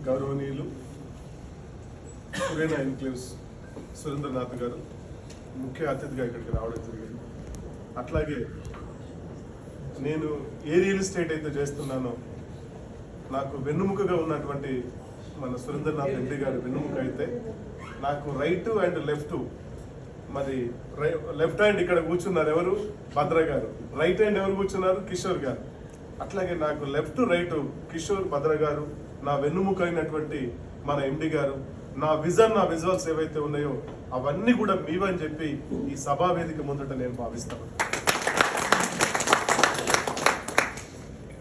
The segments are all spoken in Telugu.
గౌరవనీయులు సురేనా ఎన్క్లేవ్స్ సురేంద్రనాథ్ గారు ముఖ్య అతిథిగా ఇక్కడికి రావడం జరిగింది. అట్లాగే నేను ఏ రియల్ ఎస్టేట్ అయితే చేస్తున్నానో నాకు వెన్నుముకగా ఉన్నటువంటి మన సురేంద్రనాథ్ రెడ్డి గారి వెన్నుముక అయితే నాకు రైట్ అండ్ లెఫ్ట్, మరి లెఫ్ట్ హ్యాండ్ ఇక్కడ కూర్చున్నారు ఎవరు, భద్ర గారు, రైట్ హ్యాండ్ ఎవరు కూర్చున్నారు, కిషోర్ గారు. అట్లాగే నాకు లెఫ్ట్ రైట్ కిషోర్, భద్ర గారు, నా వెన్నుముక అయినటువంటి మన ఎండి గారు, నా విజన్, నా విజువల్స్ ఏవైతే ఉన్నాయో అవన్నీ కూడా మీవని చెప్పి ఈ సభా వేదిక ముందట నేను భావిస్తాను.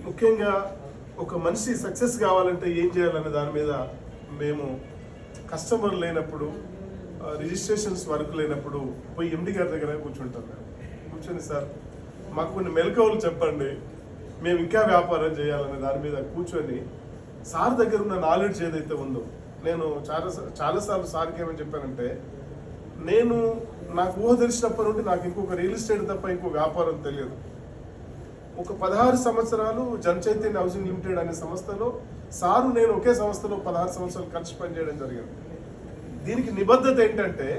ముఖ్యంగా ఒక మనిషి సక్సెస్ కావాలంటే ఏం చేయాలనే దాని మీద మేము కస్టమర్ లేనప్పుడు, రిజిస్ట్రేషన్స్ వర్క్ లేనప్పుడు పోయి ఎండి గారి దగ్గర కూర్చుంటాం. కూర్చొని సార్ మాకు కొన్ని మెలకువలు చెప్పండి, మేము ఇంకా వ్యాపారం చేయాలనే దాని మీద కూర్చొని సార్ దగ్గర ఉన్న నాలెడ్జ్ ఏదైతే ఉందో, నేను చాలాసార్లు సార్కి ఏమని చెప్పానంటే, నాకు ఊహ తెలిసినప్పటి నుండి నాకు ఇంకొక రియల్ ఎస్టేట్ తప్ప ఇంకో వ్యాపారం తెలియదు. ఒక 16 సంవత్సరాలు జన్ చైతన్య హౌసింగ్ లిమిటెడ్ అనే సంస్థలో సారు నేను ఒకే సంస్థలో 16 సంవత్సరాలు కలిసి పనిచేయడం జరిగింది. దీనికి నిబద్ధత ఏంటంటే,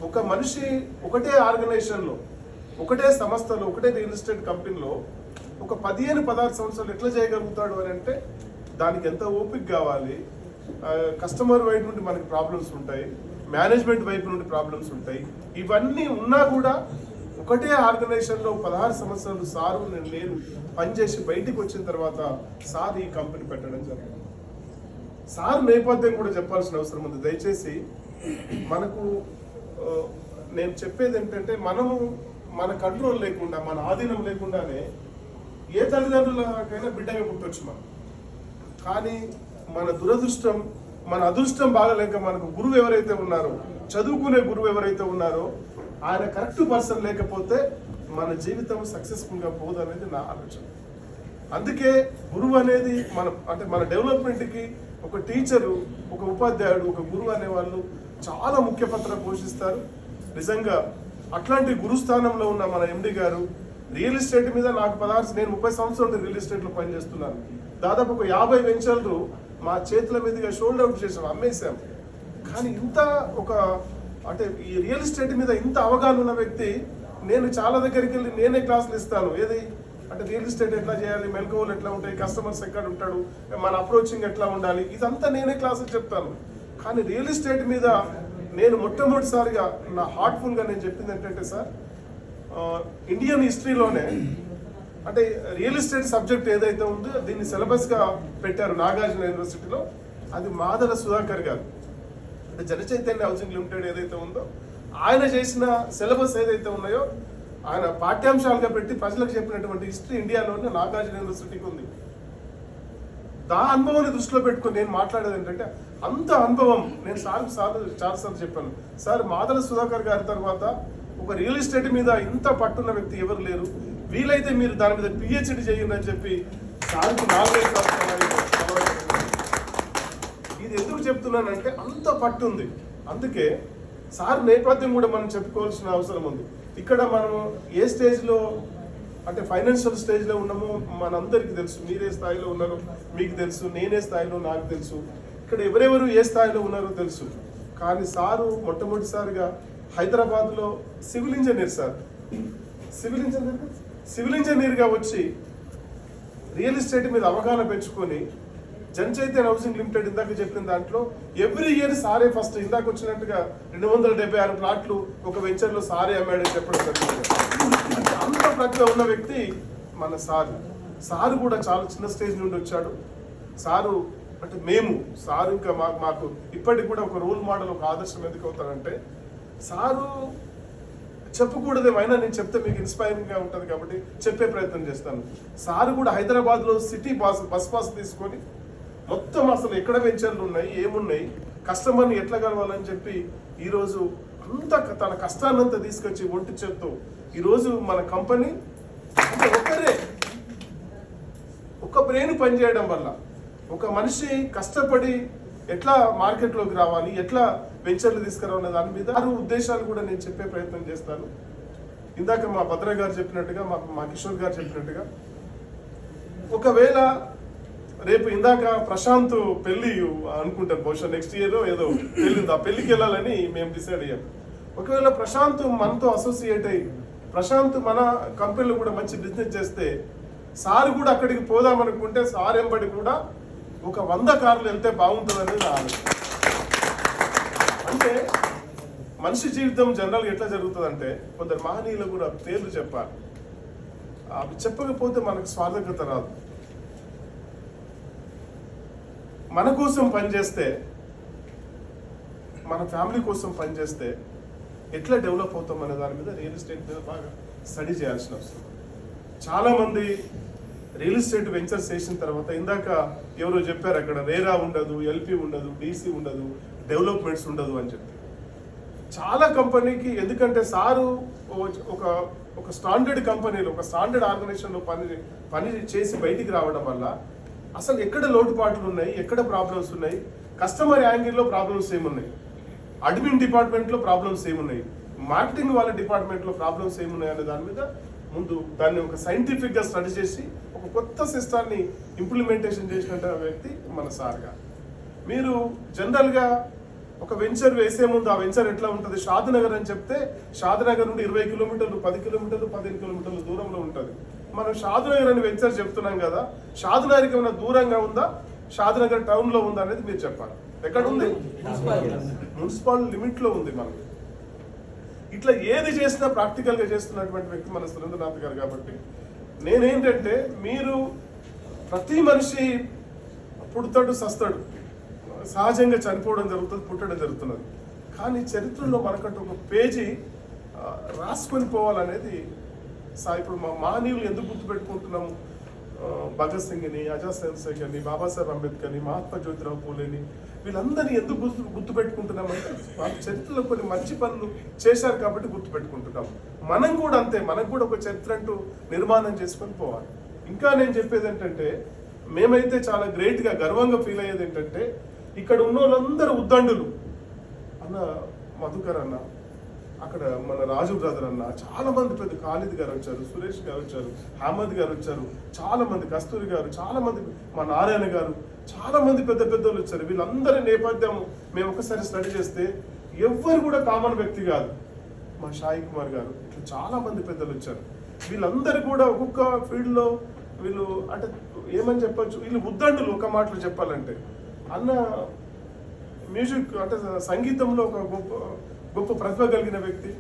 ఒక మనిషి ఒకటే ఆర్గనైజేషన్లో, ఒకటే సంస్థలో, ఒకటే రియల్ ఎస్టేట్ కంపెనీలో ఒక 15-16 సంవత్సరాలు ఎట్లా చేయగలుగుతాడు అని అంటే దానికి ఎంత ఓపిక కావాలి. కస్టమర్ వైపు నుండి మనకి ప్రాబ్లమ్స్ ఉంటాయి, మేనేజ్మెంట్ వైపు నుండి ప్రాబ్లమ్స్ ఉంటాయి. ఇవన్నీ ఉన్నా కూడా ఒకటే ఆర్గనైజేషన్లో 16 సంవత్సరాలు సారు నేను పనిచేసి బయటికి వచ్చిన తర్వాత సార్ ఈ కంపెనీ పెట్టడం జరిగింది. సార్ నేపథ్యం కూడా చెప్పాల్సిన అవసరం ఉంది. దయచేసి మనకు నేను చెప్పేది ఏంటంటే, మనము మన కంట్రోల్ లేకుండా, మన ఆధీనం లేకుండానే ఏ తల్లిదండ్రులకైనా బిడ్డగా పుట్టొచ్చు మనం. కానీ మన దురదృష్టం, మన అదృష్టం బాగలేక మనకు గురువు ఎవరైతే ఉన్నారో, చదువుకునే గురువు ఎవరైతే ఉన్నారో, ఆయన కరెక్ట్ పర్సన్ లేకపోతే మన జీవితం సక్సెస్ఫుల్గా పోదు అనేది నా ఆలోచన. అందుకే గురువు అనేది మన డెవలప్మెంట్కి ఒక టీచరు, ఒక ఉపాధ్యాయుడు, ఒక గురువు అనే వాళ్ళు చాలా ముఖ్య పాత్ర పోషిస్తారు. నిజంగా అట్లాంటి గురుస్థానంలో ఉన్న మన ఎండి గారు రియల్ ఎస్టేట్ మీద నాకు నేను 30 సంవత్సరాలు రియల్ ఎస్టేట్లో పనిచేస్తున్నాను. దాదాపు ఒక 50 వెంచర్లు మా చేతుల మీదుగా షోల్డ్ అవుట్ చేసాం, అమ్మేశాం. కానీ ఈ రియల్ ఎస్టేట్ మీద ఇంత అవగాహన ఉన్న వ్యక్తి, నేను చాలా దగ్గరికి వెళ్ళి నేనే క్లాసులు ఇస్తాను. రియల్ ఎస్టేట్ ఎట్లా చేయాలి, మెలకువలు ఎట్లా ఉంటాయి, కస్టమర్స్ ఎక్కడ ఉంటాడు, మన అప్రోచింగ్ ఎట్లా ఉండాలి, ఇదంతా నేనే క్లాసులు చెప్తాను. కానీ రియల్ ఎస్టేట్ మీద నేను మొట్టమొదటిసారిగా నా హార్ట్ఫుల్గా నేను చెప్పింది ఏంటంటే, సార్ ఇండియన్ హిస్టరీలోనే రియల్ ఎస్టేట్ సబ్జెక్ట్ ఏదైతే ఉందో దీన్ని సిలబస్గా పెట్టారు నాగార్జున యూనివర్సిటీలో. అది మాదల సుధాకర్ గారు, జన చైతన్య హౌసింగ్ లిమిటెడ్ ఏదైతే ఉందో ఆయన చేసిన సిలబస్ ఏదైతే ఉన్నాయో ఆయన పాఠ్యాంశాలుగా పెట్టి ప్రజలకు చెప్పినటువంటి హిస్టరీ ఇండియాలోనే నాగార్జున యూనివర్సిటీకి ఉంది. అనుభవాన్ని దృష్టిలో పెట్టుకుని నేను మాట్లాడేది ఏంటంటే, అంత అనుభవం నేను చాలాసార్లు చెప్పాను. సార్ మాదల సుధాకర్ గారి తర్వాత ఒక రియల్ ఎస్టేట్ మీద ఇంత పట్టున్న వ్యక్తి ఎవరు లేరు, వీలైతే మీరు దాని మీద పిహెచ్డి చేయండి అని చెప్పి సార్కి 4 సంవత్సరాలు. ఇది ఎందుకు చెప్తున్నానంటే అంత పట్టు ఉంది. అందుకే సార్ నేపథ్యం కూడా మనం చెప్పుకోవాల్సిన అవసరం ఉంది. ఇక్కడ మనం ఏ స్టేజ్లో ఫైనాన్షియల్ స్టేజ్లో ఉన్నామో మనందరికీ తెలుసు. మీరే స్థాయిలో ఉన్నారో మీకు తెలుసు, నేనే స్థాయిలో నాకు తెలుసు, ఇక్కడ ఎవరెవరు ఏ స్థాయిలో ఉన్నారో తెలుసు. కానీ సారు మొట్టమొదటిసారిగా హైదరాబాద్లో సివిల్ ఇంజనీర్గా వచ్చి రియల్ ఎస్టేట్ మీద అవగాహన పెంచుకొని జన్ చైతన్య హౌసింగ్ లిమిటెడ్ ఇందాక చెప్పిన దాంట్లో ఎవ్రీ ఇయర్ సారే ఫస్ట్. ఇందాక వచ్చినట్టుగా 276 ప్లాట్లు ఒక వెంచర్లో సారే అమ్మాడని చెప్పడం జరిగింది. అంత ప్రతిభ ఉన్న వ్యక్తి మన సారు కూడా చాలా చిన్న స్టేజ్ నుండి వచ్చాడు. సారు సారు ఇంకా మాకు ఇప్పటికి కూడా ఒక రోల్ మోడల్, ఒక ఆదర్శం ఎందుకు అవుతాడంటే, సారు చెప్పకూడదేమైనా నేను చెప్తే మీకు ఇన్స్పైరింగ్గా ఉంటుంది కాబట్టి చెప్పే ప్రయత్నం చేస్తాను. సారు కూడా హైదరాబాద్లో సిటీ బస్ పాస్ తీసుకొని మొత్తం అసలు ఎక్కడ వెంచర్లు ఉన్నాయి, ఏమున్నాయి, కస్టమర్ని ఎట్లా కలవాలని చెప్పి ఈరోజు తన కష్టాన్నంతా తీసుకొచ్చి ఒంటి చేత్తో ఈరోజు మన కంపెనీ ఒక బ్రెయిన్ పనిచేయడం వల్ల ఒక మనిషి కష్టపడి ఎట్లా మార్కెట్లోకి రావాలి, ఎట్లా వెంచర్లు తీసుకురావాలనే దాని మీద 6 ఉద్దేశాలు కూడా నేను చెప్పే ప్రయత్నం చేస్తాను. ఇందాక మా భద్ర గారు చెప్పినట్టుగా, మా కిషోర్ గారు చెప్పినట్టుగా, ఒకవేళ రేపు ఇందాక ప్రశాంత్ పెళ్లి అనుకుంటారు, బహుశా నెక్స్ట్ ఇయర్ ఏదో పెళ్లి ఉంది, ఆ పెళ్లికి వెళ్ళాలని మేము డిసైడ్ అయ్యాం. ఒకవేళ ప్రశాంత్ మనతో అసోసియేట్ అయ్యి ప్రశాంత్ మన కంపెనీలో కూడా మంచి బిజినెస్ చేస్తే సార్ కూడా అక్కడికి పోదామనుకుంటే సార్ ఎంబడి కూడా ఒక 100 కార్లు వెళ్తే బాగుంటుంది అనేది నా ఆలోచన. అంటే మనిషి జీవితం జనరల్గా ఎట్లా జరుగుతుంది అంటే కొందరు మహనీయులు కూడా పేర్లు చెప్పాలి, అవి చెప్పకపోతే మనకు స్వార్థకత రాదు. మన కోసం పనిచేస్తే, మన ఫ్యామిలీ కోసం పనిచేస్తే ఎట్లా డెవలప్ అవుతాం అనే దాని మీద రియల్ ఎస్టేట్ మీద బాగా స్టడీ చేయాల్సిన అవసరం. చాలామంది రియల్ ఎస్టేట్ వెంచర్స్ చేసిన తర్వాత ఇందాక ఎవరో చెప్పారు అక్కడ రేరా ఉండదు, ఎల్పి ఉండదు, డీసీ ఉండదు, డెవలప్మెంట్స్ ఉండదు అని చెప్పి. చాలా కంపెనీకి, ఎందుకంటే సారు ఒక స్టాండర్డ్ కంపెనీలో ఒక స్టాండర్డ్ ఆర్గనైజేషన్లో పని చేసి బయటికి రావడం వల్ల అసలు ఎక్కడ లోటుపాట్లు ఉన్నాయి, ఎక్కడ ప్రాబ్లమ్స్ ఉన్నాయి, కస్టమర్ యాంగిల్లో ప్రాబ్లమ్స్ ఏమున్నాయి, అడ్మిన్ డిపార్ట్మెంట్లో ప్రాబ్లమ్స్ ఏమున్నాయి, మార్కెటింగ్ వాళ్ళ డిపార్ట్మెంట్లో ప్రాబ్లమ్స్ ఏమున్నాయి అనే దాని మీద ముందు దాన్ని ఒక సైంటిఫిక్గా స్టడీ చేసి ఒక కొత్త సిస్టాన్ని ఇంప్లిమెంటేషన్ చేసినట్టు వ్యక్తి మన సార్గా. మీరు జనరల్గా ఒక వెంచర్ వేసే ముందు ఆ వెంచర్ ఎట్లా ఉంటుంది, షాద్నగర్ అని చెప్తే షాద్నగర్ నుండి 20 కిలోమీటర్లు, 10 కిలోమీటర్లు, 15 కిలోమీటర్ల దూరంలో ఉంటుంది. మనం షాద్నగర్ అని వెంచర్ చెప్తున్నాం కదా, షాద్నగర్కి ఏమైనా దూరంగా ఉందా, షాద్నగర్ టౌన్లో ఉందా అనేది మీరు చెప్పాలి. ఎక్కడ ఉంది? మున్సిపల్ లిమిట్లో ఉంది. మనం ఇట్లా ఏది చేసినా ప్రాక్టికల్గా చేస్తున్నటువంటి వ్యక్తి మన సురేంద్రనాథ్ గారు. కాబట్టి నేనేంటంటే, మీరు ప్రతి మనిషి పుడతాడు, సస్తాడు, సహజంగా చనిపోవడం జరుగుతుంది, పుట్టడం జరుగుతున్నది. కానీ చరిత్రలో మనకంటూ ఒక పేజీ రాసుకొని పోవాలనేది ఇప్పుడు మా మహనీయులు ఎందుకు గుర్తుపెట్టుకుంటున్నాము, భగత్ సింగ్ని, ఆజాద్ చంద్రశేఖర్ని, బాబాసాహెబ్ అంబేద్కర్ని, మహాత్మా జ్యోతిరావు పూలేని, వీళ్ళందరినీ ఎందుకు గుర్తుపెట్టుకుంటున్నామంటే వాళ్ళ చరిత్రలో కొన్ని మంచి పనులు చేశారు కాబట్టి గుర్తుపెట్టుకుంటున్నాం. మనం కూడా అంతే, మనకు కూడా ఒక చరిత్ర అంటూ నిర్మాణం చేసుకొని పోవాలి. ఇంకా నేను చెప్పేది ఏంటంటే, మేమైతే చాలా గ్రేట్గా గర్వంగా ఫీల్ అయ్యేది ఏంటంటే, ఇక్కడ ఉన్న వాళ్ళందరూ ఉద్దండులు అన్న, మధుకర్ అన్న, అక్కడ మన రాజు బ్రదర్ అన్న, చాలా మంది పెద్ద ఖాలిద్ గారు వచ్చారు, సురేష్ గారు వచ్చారు, అహ్మద్ గారు వచ్చారు, చాలా మంది, కస్తూరి గారు, చాలా మంది, మా నారాయణ గారు, చాలా మంది పెద్ద పెద్దలు వచ్చారు. వీళ్ళందరి నేపథ్యం మేము ఒకసారి స్టడీ చేస్తే ఎవ్వరు కూడా కామన్ వ్యక్తి కాదు. మా సాయి కుమార్ గారు, ఇట్లా చాలా మంది పెద్దలు వచ్చారు. వీళ్ళందరూ కూడా ఒక్కొక్క ఫీల్డ్లో వీళ్ళు అంటే ఏమని చెప్పచ్చు, వీళ్ళు ఉద్దండులు. ఒక మాటలో చెప్పాలంటే అన్న మ్యూజిక్ అంటే సంగీతంలో ఒక గొప్ప ప్రతిభ కలిగిన వ్యక్తి.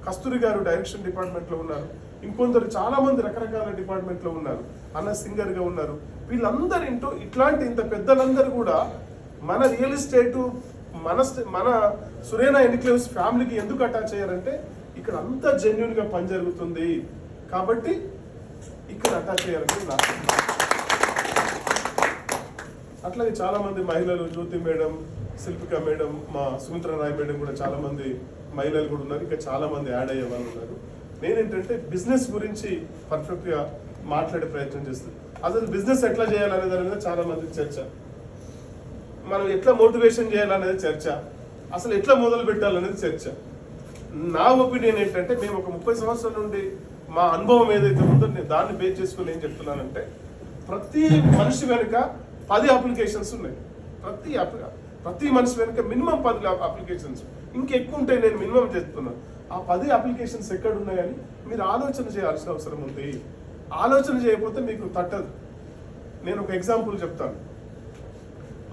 కస్తూరి గారు డైరెక్షన్ డిపార్ట్మెంట్లో ఉన్నారు, ఇంకొందరు చాలా మంది రకరకాల డిపార్ట్మెంట్లో ఉన్నారు, అన్న సింగర్గా ఉన్నారు. వీళ్ళందరూ ఇట్లాంటి ఇంత పెద్దలందరూ కూడా మన రియల్ ఎస్టేటు మన సురేనా ఎన్క్లేవ్స్ ఫ్యామిలీకి ఎందుకు అటాచ్ అయ్యారంటే, ఇక్కడ అంతా జెన్యున్గా పని జరుగుతుంది కాబట్టి ఇక్కడ అటాచ్ అయ్యారంటే నాకు. అట్లాగే చాలా మంది మహిళలు, జ్యోతి మేడం, శిల్పిక మేడం, మా సుమిత్ర రాయ్ మేడం కూడా చాలా మంది మహిళలు కూడా ఉన్నారు. ఇంకా చాలా మంది యాడ్ అయ్యే వాళ్ళు ఉన్నారు. నేనేంటంటే బిజినెస్ గురించి పర్ఫెక్ట్గా మాట్లాడే ప్రయత్నం చేస్తాను. అసలు బిజినెస్ ఎట్లా చేయాలనే దాని మీద చాలా మంది చర్చ, మనం ఎట్లా మోటివేషన్ చేయాలనేది చర్చ, అసలు ఎట్లా మొదలు పెట్టాలనేది చర్చ. నా ఒపీనియన్ ఏంటంటే, మేము ఒక 30 సంవత్సరాల నుండి మా అనుభవం ఏదైతే ఉందో నేను దాన్ని బేస్ చేసుకుని ఏం చెప్తున్నానంటే, ప్రతి మనిషి వెనుక 10 అప్లికేషన్స్ ఉన్నాయి. ప్రతి మనిషి వెనుక మినిమం 10 అప్లికేషన్స్, ఇంకెక్కువ ఉంటాయి, నేను మినిమం చెప్తున్నాను. ఆ 10 అప్లికేషన్స్ ఎక్కడ ఉన్నాయని మీరు ఆలోచన చేయాల్సిన అవసరం ఉంది. ఆలోచన చేయకపోతే మీకు తట్టదు. నేను ఒక ఎగ్జాంపుల్ చెప్తాను.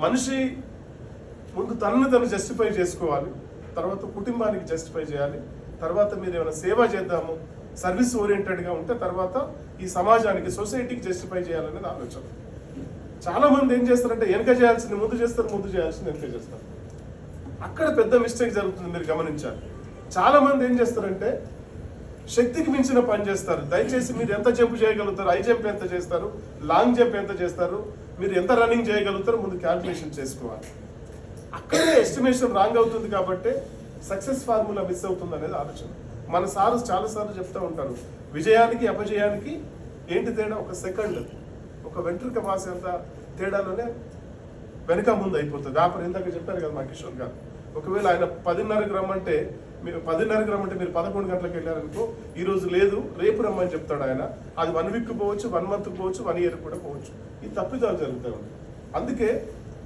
మనిషి ముందు తనను జస్టిఫై చేసుకోవాలి, తర్వాత కుటుంబానికి జస్టిఫై చేయాలి, తర్వాత మీరు ఏమైనా సేవ చేద్దాము, సర్వీస్ ఓరియంటెడ్గా ఉంటే తర్వాత ఈ సమాజానికి, సొసైటీకి జస్టిఫై చేయాలనేది ఆలోచన. చాలా మంది ఏం చేస్తారంటే, వెనక చేయాల్సింది ముందు చేస్తారు, ముందు చేయాల్సింది వెనక చేస్తారు. అక్కడ పెద్ద మిస్టేక్ జరుగుతుంది, మీరు గమనించాలి. చాలా మంది ఏం చేస్తారంటే శక్తికి మించిన పని చేస్తారు. దయచేసి మీరు ఎంత జంప్ చేయగలుగుతారు, హై జంప్ ఎంత చేస్తారు, లాంగ్ జంప్ ఎంత చేస్తారు, మీరు ఎంత రన్నింగ్ చేయగలుగుతారో ముందు క్యాల్కులేషన్ చేసుకోవాలి. అక్కడే ఎస్టిమేషన్ రాంగ్ అవుతుంది కాబట్టి సక్సెస్ ఫార్ములా మిస్ అవుతుంది అనేది ఆలోచన. మన సార్ చాలాసార్లు చెప్తూ ఉంటారు, విజయానికి అపజయానికి ఏంటి తేడా, ఒక సెకండ్, ఒక వెంట్రుక వాసేంత తేడాలోనే వెనక ముందు అయిపోతుంది. వ్యాపారం ఇందాక చెప్పారు కదా మా కిషోర్ గారు, ఒకవేళ ఆయన 10:30కి రమ్మంటే మీరు 10:30కి రమ్మంటే మీరు 11 గంటలకు వెళ్ళారనుకో, ఈ రోజు లేదు రేపు రమ్మని చెప్తాడు ఆయన. అది 1 వీక్ పోవచ్చు, 1 మంత్ పోవచ్చు, 1 ఇయర్ కూడా పోవచ్చు. ఈ తప్పిదాలు జరుగుతూ ఉంటాయి. అందుకే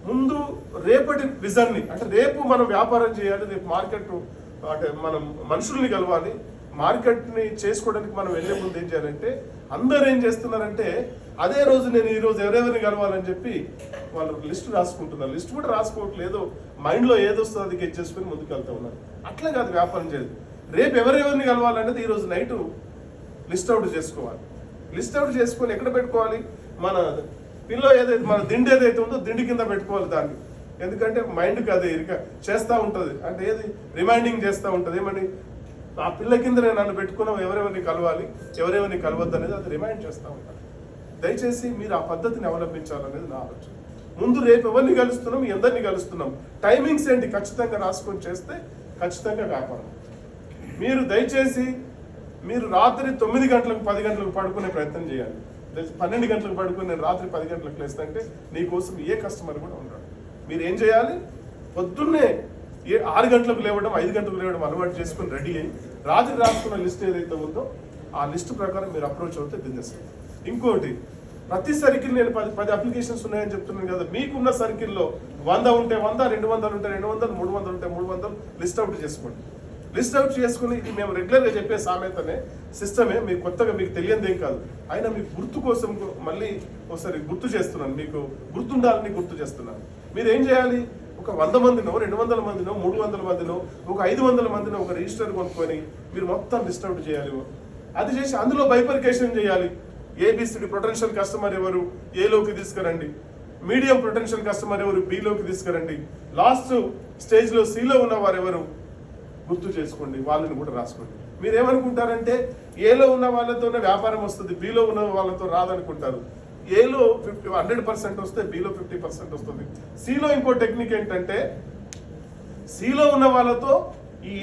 ముందు రేపటి విజన్ని, అంటే రేపు మనం వ్యాపారం చేయాలి, రేపు మార్కెట్ అంటే మనం మనుషుల్ని కలవాలి, మార్కెట్ని చేసుకోవడానికి మనం వెళ్ళే ముందు ఏం చేయాలంటే అందరూ ఏం చేస్తున్నారంటే అదే రోజు నేను ఈ రోజు ఎవరెవరిని కలవాలని చెప్పి వాళ్ళు లిస్ట్ రాసుకుంటున్నారు. లిస్ట్ కూడా రాసుకోవట్లేదు, మైండ్లో ఏదొస్తుందో అది గెట్ చేసుకుని ముందుకు వెళ్తూ ఉన్నారు. అట్లా కాదు వ్యాపారం చేయదు. రేపు ఎవరెవరిని కలవాలనేది ఈ రోజు నైట్ లిస్ట్ అవుట్ చేసుకోవాలి. లిస్ట్ అవుట్ చేసుకొని ఎక్కడ పెట్టుకోవాలి, మన పిల్లో ఏదైతే మన దిండి ఏదైతే ఉందో దిండి కింద పెట్టుకోవాలి దాన్ని. ఎందుకంటే మైండ్కి అది చేస్తూ ఉంటుంది, అంటే ఏది రిమైండింగ్ చేస్తూ ఉంటుంది. ఏమని ఆ పిల్ల కింద నేను నన్ను పెట్టుకున్నాం, ఎవరెవరిని కలవాలి ఎవరెవరిని కలవద్దు అనేది అది రిమైండ్ చేస్తూ ఉంటాను. దయచేసి మీరు ఆ పద్ధతిని అవలంబించాలనేది నా ఆలోచన. ముందు రేపు ఎవరిని కలుస్తున్నాం, ఎందరిని కలుస్తున్నాం, టైమింగ్స్ ఏంటి ఖచ్చితంగా రాసుకొని చేస్తే ఖచ్చితంగా వ్యాపారం. మీరు దయచేసి మీరు రాత్రి 9 గంటలకు 10 గంటలకు పడుకునే ప్రయత్నం చేయాలి. 12 గంటలకు పడుకుని నేను రాత్రి 10 గంటలకు లేస్తుంటే నీకోసం ఏ కస్టమర్ కూడా ఉంటాడు. మీరు ఏం చేయాలి, పొద్దున్నే 6 గంటలకు లేవడం 5 గంటలకు లేవడం అలవాటు చేసుకుని రెడీ అయ్యి రాత్రి రాసుకున్న లిస్ట్ ఏదైతే ఉందో ఆ లిస్ట్ ప్రకారం మీరు అప్రోచ్ అవుతే బిజినెస్. ఇంకోటి, ప్రతి సర్కిల్ నేను 10 అప్లికేషన్స్ ఉన్నాయని చెప్తున్నాను కదా, మీకున్న సర్కిల్లో 100 ఉంటే 100, 200 ఉంటే 200, 300 ఉంటే 300 లిస్ట్ అవుట్ చేసుకోండి. లిస్ట్ అవుట్ చేసుకుని, ఇది మేము రెగ్యులర్గా చెప్పే సామెతనే, సిస్టమే, మీకు కొత్తగా మీకు తెలియదేం కాదు, అయినా మీకు గుర్తు కోసం మళ్ళీ ఒకసారి గుర్తు చేస్తున్నాను, మీకు గుర్తుండాలని గుర్తు చేస్తున్నాను. మీరు ఏం చేయాలి, ఒక 100 మందినో 200 మందినో 300 మందినో ఒక 500 మందినో ఒక రిజిస్టర్ కొనుక్కొని మీరు మొత్తం లిస్ట్ అవుట్ చేయాలి. అది చేసి అందులో బైఫర్కేషన్ చేయాలి. ఏబిసిడి పొటెన్షియల్ కస్టమర్ ఎవరు, ఏలోకి తీసుకురండి. మీడియం పొటెన్షియల్ కస్టమర్ ఎవరు, బిలోకి తీసుకురండి. లాస్ట్ స్టేజ్లో సిలో ఉన్న వారు ఎవరు గుర్తు చేసుకోండి, వాళ్ళని కూడా రాసుకోండి. మీరు ఏమనుకుంటారంటే ఏలో ఉన్న వాళ్ళతోనే వ్యాపారం వస్తుంది, బిలో ఉన్న వాళ్ళతో రాదనుకుంటారు. ఏలో 100% వస్తే బిలో 50% వస్తుంది. సిలో ఇంకో టెక్నిక్ ఏంటంటే సిలో ఉన్న వాళ్ళతో ఈ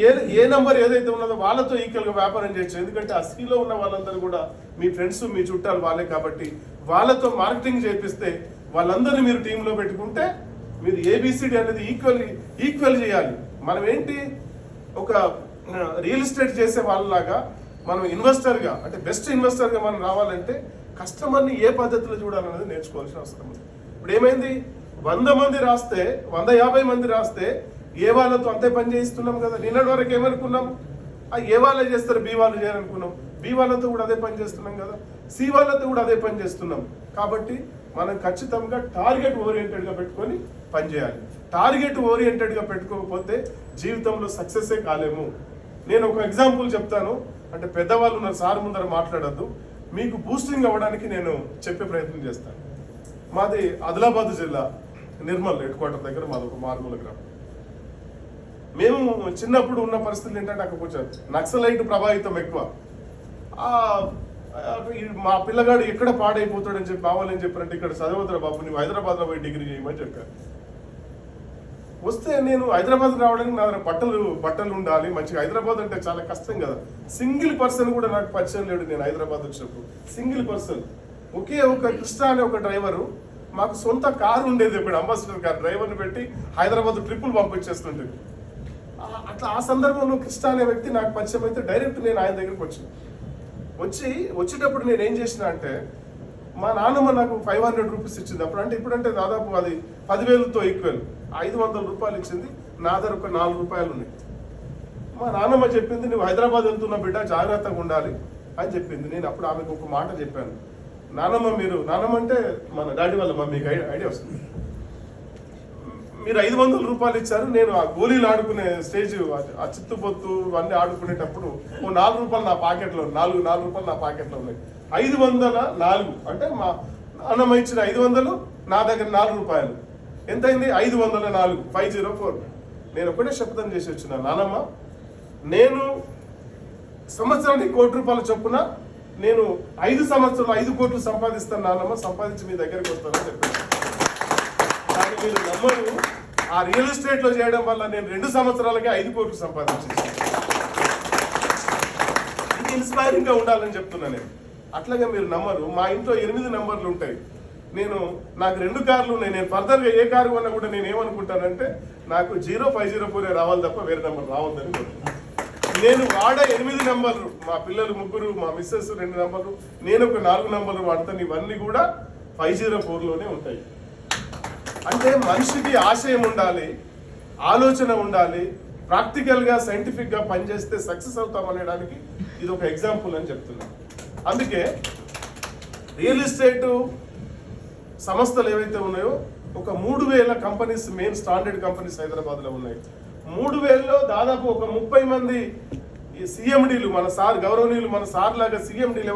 ఏ నంబర్ ఏదైతే ఉన్నదో వాళ్ళతో ఈక్వల్గా వ్యాపారం చేయొచ్చు. ఎందుకంటే ఆ సిలో ఉన్న వాళ్ళందరూ కూడా మీ ఫ్రెండ్స్ మీ చుట్టాలు వాళ్ళే కాబట్టి వాళ్ళతో మార్కెటింగ్ చేపిస్తే వాళ్ళందరినీ మీరు టీంలో పెట్టుకుంటే మీరు ఏబిసిడి అనేది ఈక్వల్ చేయాలి. మనం ఏంటి, ఒక రియల్ ఎస్టేట్ చేసే వాళ్ళలాగా మనం ఇన్వెస్టర్గా, అంటే బెస్ట్ ఇన్వెస్టర్గా మనం రావాలంటే కస్టమర్ని ఏ పద్ధతిలో చూడాలనేది నేర్చుకోవాల్సిన అవసరం ఉంది. ఇప్పుడు ఏమైంది, 100 మంది రాస్తే 150 మంది రాస్తే ఏ వాళ్ళతో అంతే పని చేయిస్తున్నాం కదా. నిన్నటి వరకు ఏమనుకున్నాం, ఏ వాళ్ళే చేస్తారు బి వాళ్ళు చేయాలనుకున్నాం, బి వాళ్ళతో కూడా అదే పని చేస్తున్నాం కదా, సి వాళ్ళతో కూడా అదే పని చేస్తున్నాం. కాబట్టి మనం ఖచ్చితంగా టార్గెట్ ఓరియంటెడ్గా పెట్టుకొని పనిచేయాలి. టార్గెట్ ఓరియంటెడ్గా పెట్టుకోకపోతే జీవితంలో సక్సెస్సే కాలేము. నేను ఒక ఎగ్జాంపుల్ చెప్తాను, అంటే పెద్దవాళ్ళు ఉన్నారు, సార్ ముందర మాట్లాడద్దు, మీకు బూస్టింగ్ అవ్వడానికి నేను చెప్పే ప్రయత్నం చేస్తాను. మాది ఆదిలాబాద్ జిల్లా నిర్మల్ హెడ్ క్వార్టర్ దగ్గర మాది ఒక మారుమూల గ్రామం. మేము చిన్నప్పుడు ఉన్న పరిస్థితులు ఏంటంటే అక్కడ కొంచెం నక్సలైట్ ప్రభావితం ఎక్కువ. మా పిల్లగాడు ఎక్కడ పాడైపోతాడని చెప్పి కావాలని చెప్పారంటే ఇక్కడ చదవద్దురా బాబు, నువ్వు హైదరాబాద్లో పోయి డిగ్రీ చేయమని చెప్పారు. వస్తే నేను హైదరాబాద్ రావడానికి నా దగ్గర బట్టలు ఉండాలి మంచిగా. హైదరాబాద్ అంటే చాలా కష్టం కదా, సింగిల్ పర్సన్ కూడా నాకు పరిచయం లేడు. నేను హైదరాబాద్ వచ్చినప్పుడు సింగిల్ పర్సన్, ఒకే ఒక కృష్ణ అనే ఒక డ్రైవరు, మాకు సొంత కారు ఉండేది, ఇప్పుడు అంబాసిడర్ కార్, డ్రైవర్ని పెట్టి హైదరాబాద్ ట్రిప్పులు పంపించేస్తుండేది. అట్లా ఆ సందర్భంలో కృష్ణ అనే వ్యక్తి నాకు పరిచయం అయితే డైరెక్ట్ నేను ఆయన దగ్గరికి వచ్చేటప్పుడు నేను ఏం చేసిన అంటే, మా నాన్నమ్మ నాకు 500 రూపీస్ ఇచ్చింది అప్పుడు. అంటే ఇప్పుడంటే దాదాపు అది 10,000తో ఈక్వల్. 500 రూపాయలు ఇచ్చింది, నా దగ్గర ఒక 4 రూపాయలు ఉన్నాయి. మా నాన్నమ్మ చెప్పింది, నువ్వు హైదరాబాద్ వెళ్తున్న బిడ్డ జాగ్రత్తగా ఉండాలి అని చెప్పింది. నేను అప్పుడు ఆమెకు ఒక మాట చెప్పాను, నాన్నమ్మ అంటే మన డాడీ వాళ్ళ మమ్మీకి ఐడియా వస్తుంది, మీరు 500 రూపాయలు ఇచ్చారు, నేను ఆ గోళీలు ఆడుకునే స్టేజ్, ఆ చిత్తుపొత్తు అన్నీ ఆడుకునేటప్పుడు ఓ 4 రూపాయలు నా పాకెట్లో, 4 రూపాయలు నా పాకెట్లో ఉన్నాయి. 504 అంటే మా నాన్నమ్మ ఇచ్చిన 500, నా దగ్గర 4 రూపాయలు, ఎంతైంది 504, 504. నేను ఒకటే శపథం చేసి వచ్చిన, నాన్నమ్మ నేను సంవత్సరానికి 1 కోటి రూపాయల చొప్పున నేను 5 సంవత్సరాలు 5 కోట్లు సంపాదిస్తాను నాన్నమ్మ, సంపాదించి మీ దగ్గరికి వస్తానని చెప్పాను. కానీ మీరు నమ్మరు, ఆ రియల్ ఎస్టేట్ లో చేయడం వల్ల నేను 2 సంవత్సరాలకే 5 కోట్లు సంపాదించాను. ఇది ఇన్స్పైరింగ్ గా ఉండాలని చెప్తున్నా నేను. అట్లాగే మీరు నమ్మరు, మా ఇంట్లో 8 నెంబర్లు ఉంటాయి. నాకు 2 కార్లు ఉన్నాయి. నేను ఫర్దర్ గా ఏ కారు కొన్నా కూడా నేను ఏమనుకుంటానంటే నాకు 0504 రావాలి తప్ప వేరే నెంబర్ రావద్దని. నేను వాడే 8 నెంబర్లు, మా పిల్లలు 3, మా మిస్సెస్ 2 నెంబర్లు, నేను ఒక 4 నెంబర్లు వాడతాను. ఇవన్నీ కూడా 504లోనే ఉంటాయి. అంటే మనిషికి ఆశయం ఉండాలి, ఆలోచన ఉండాలి, ప్రాక్టికల్గా సైంటిఫిక్గా పనిచేస్తే సక్సెస్ అవుతాం అనడానికి ఇది ఒక ఎగ్జాంపుల్ అని చెప్తున్నాను. అందుకే రియల్ ఎస్టేట్ సంస్థలు ఏవైతే ఉన్నాయో ఒక 3,000 కంపెనీస్, మెయిన్ స్టాండర్డ్ కంపెనీస్ హైదరాబాద్లో ఉన్నాయి. 3,000లో దాదాపు ఒక 30 మంది సిఎండీలు, మన సార్ గౌరవనీయులు, మన సార్ లాగా సిఎండీలు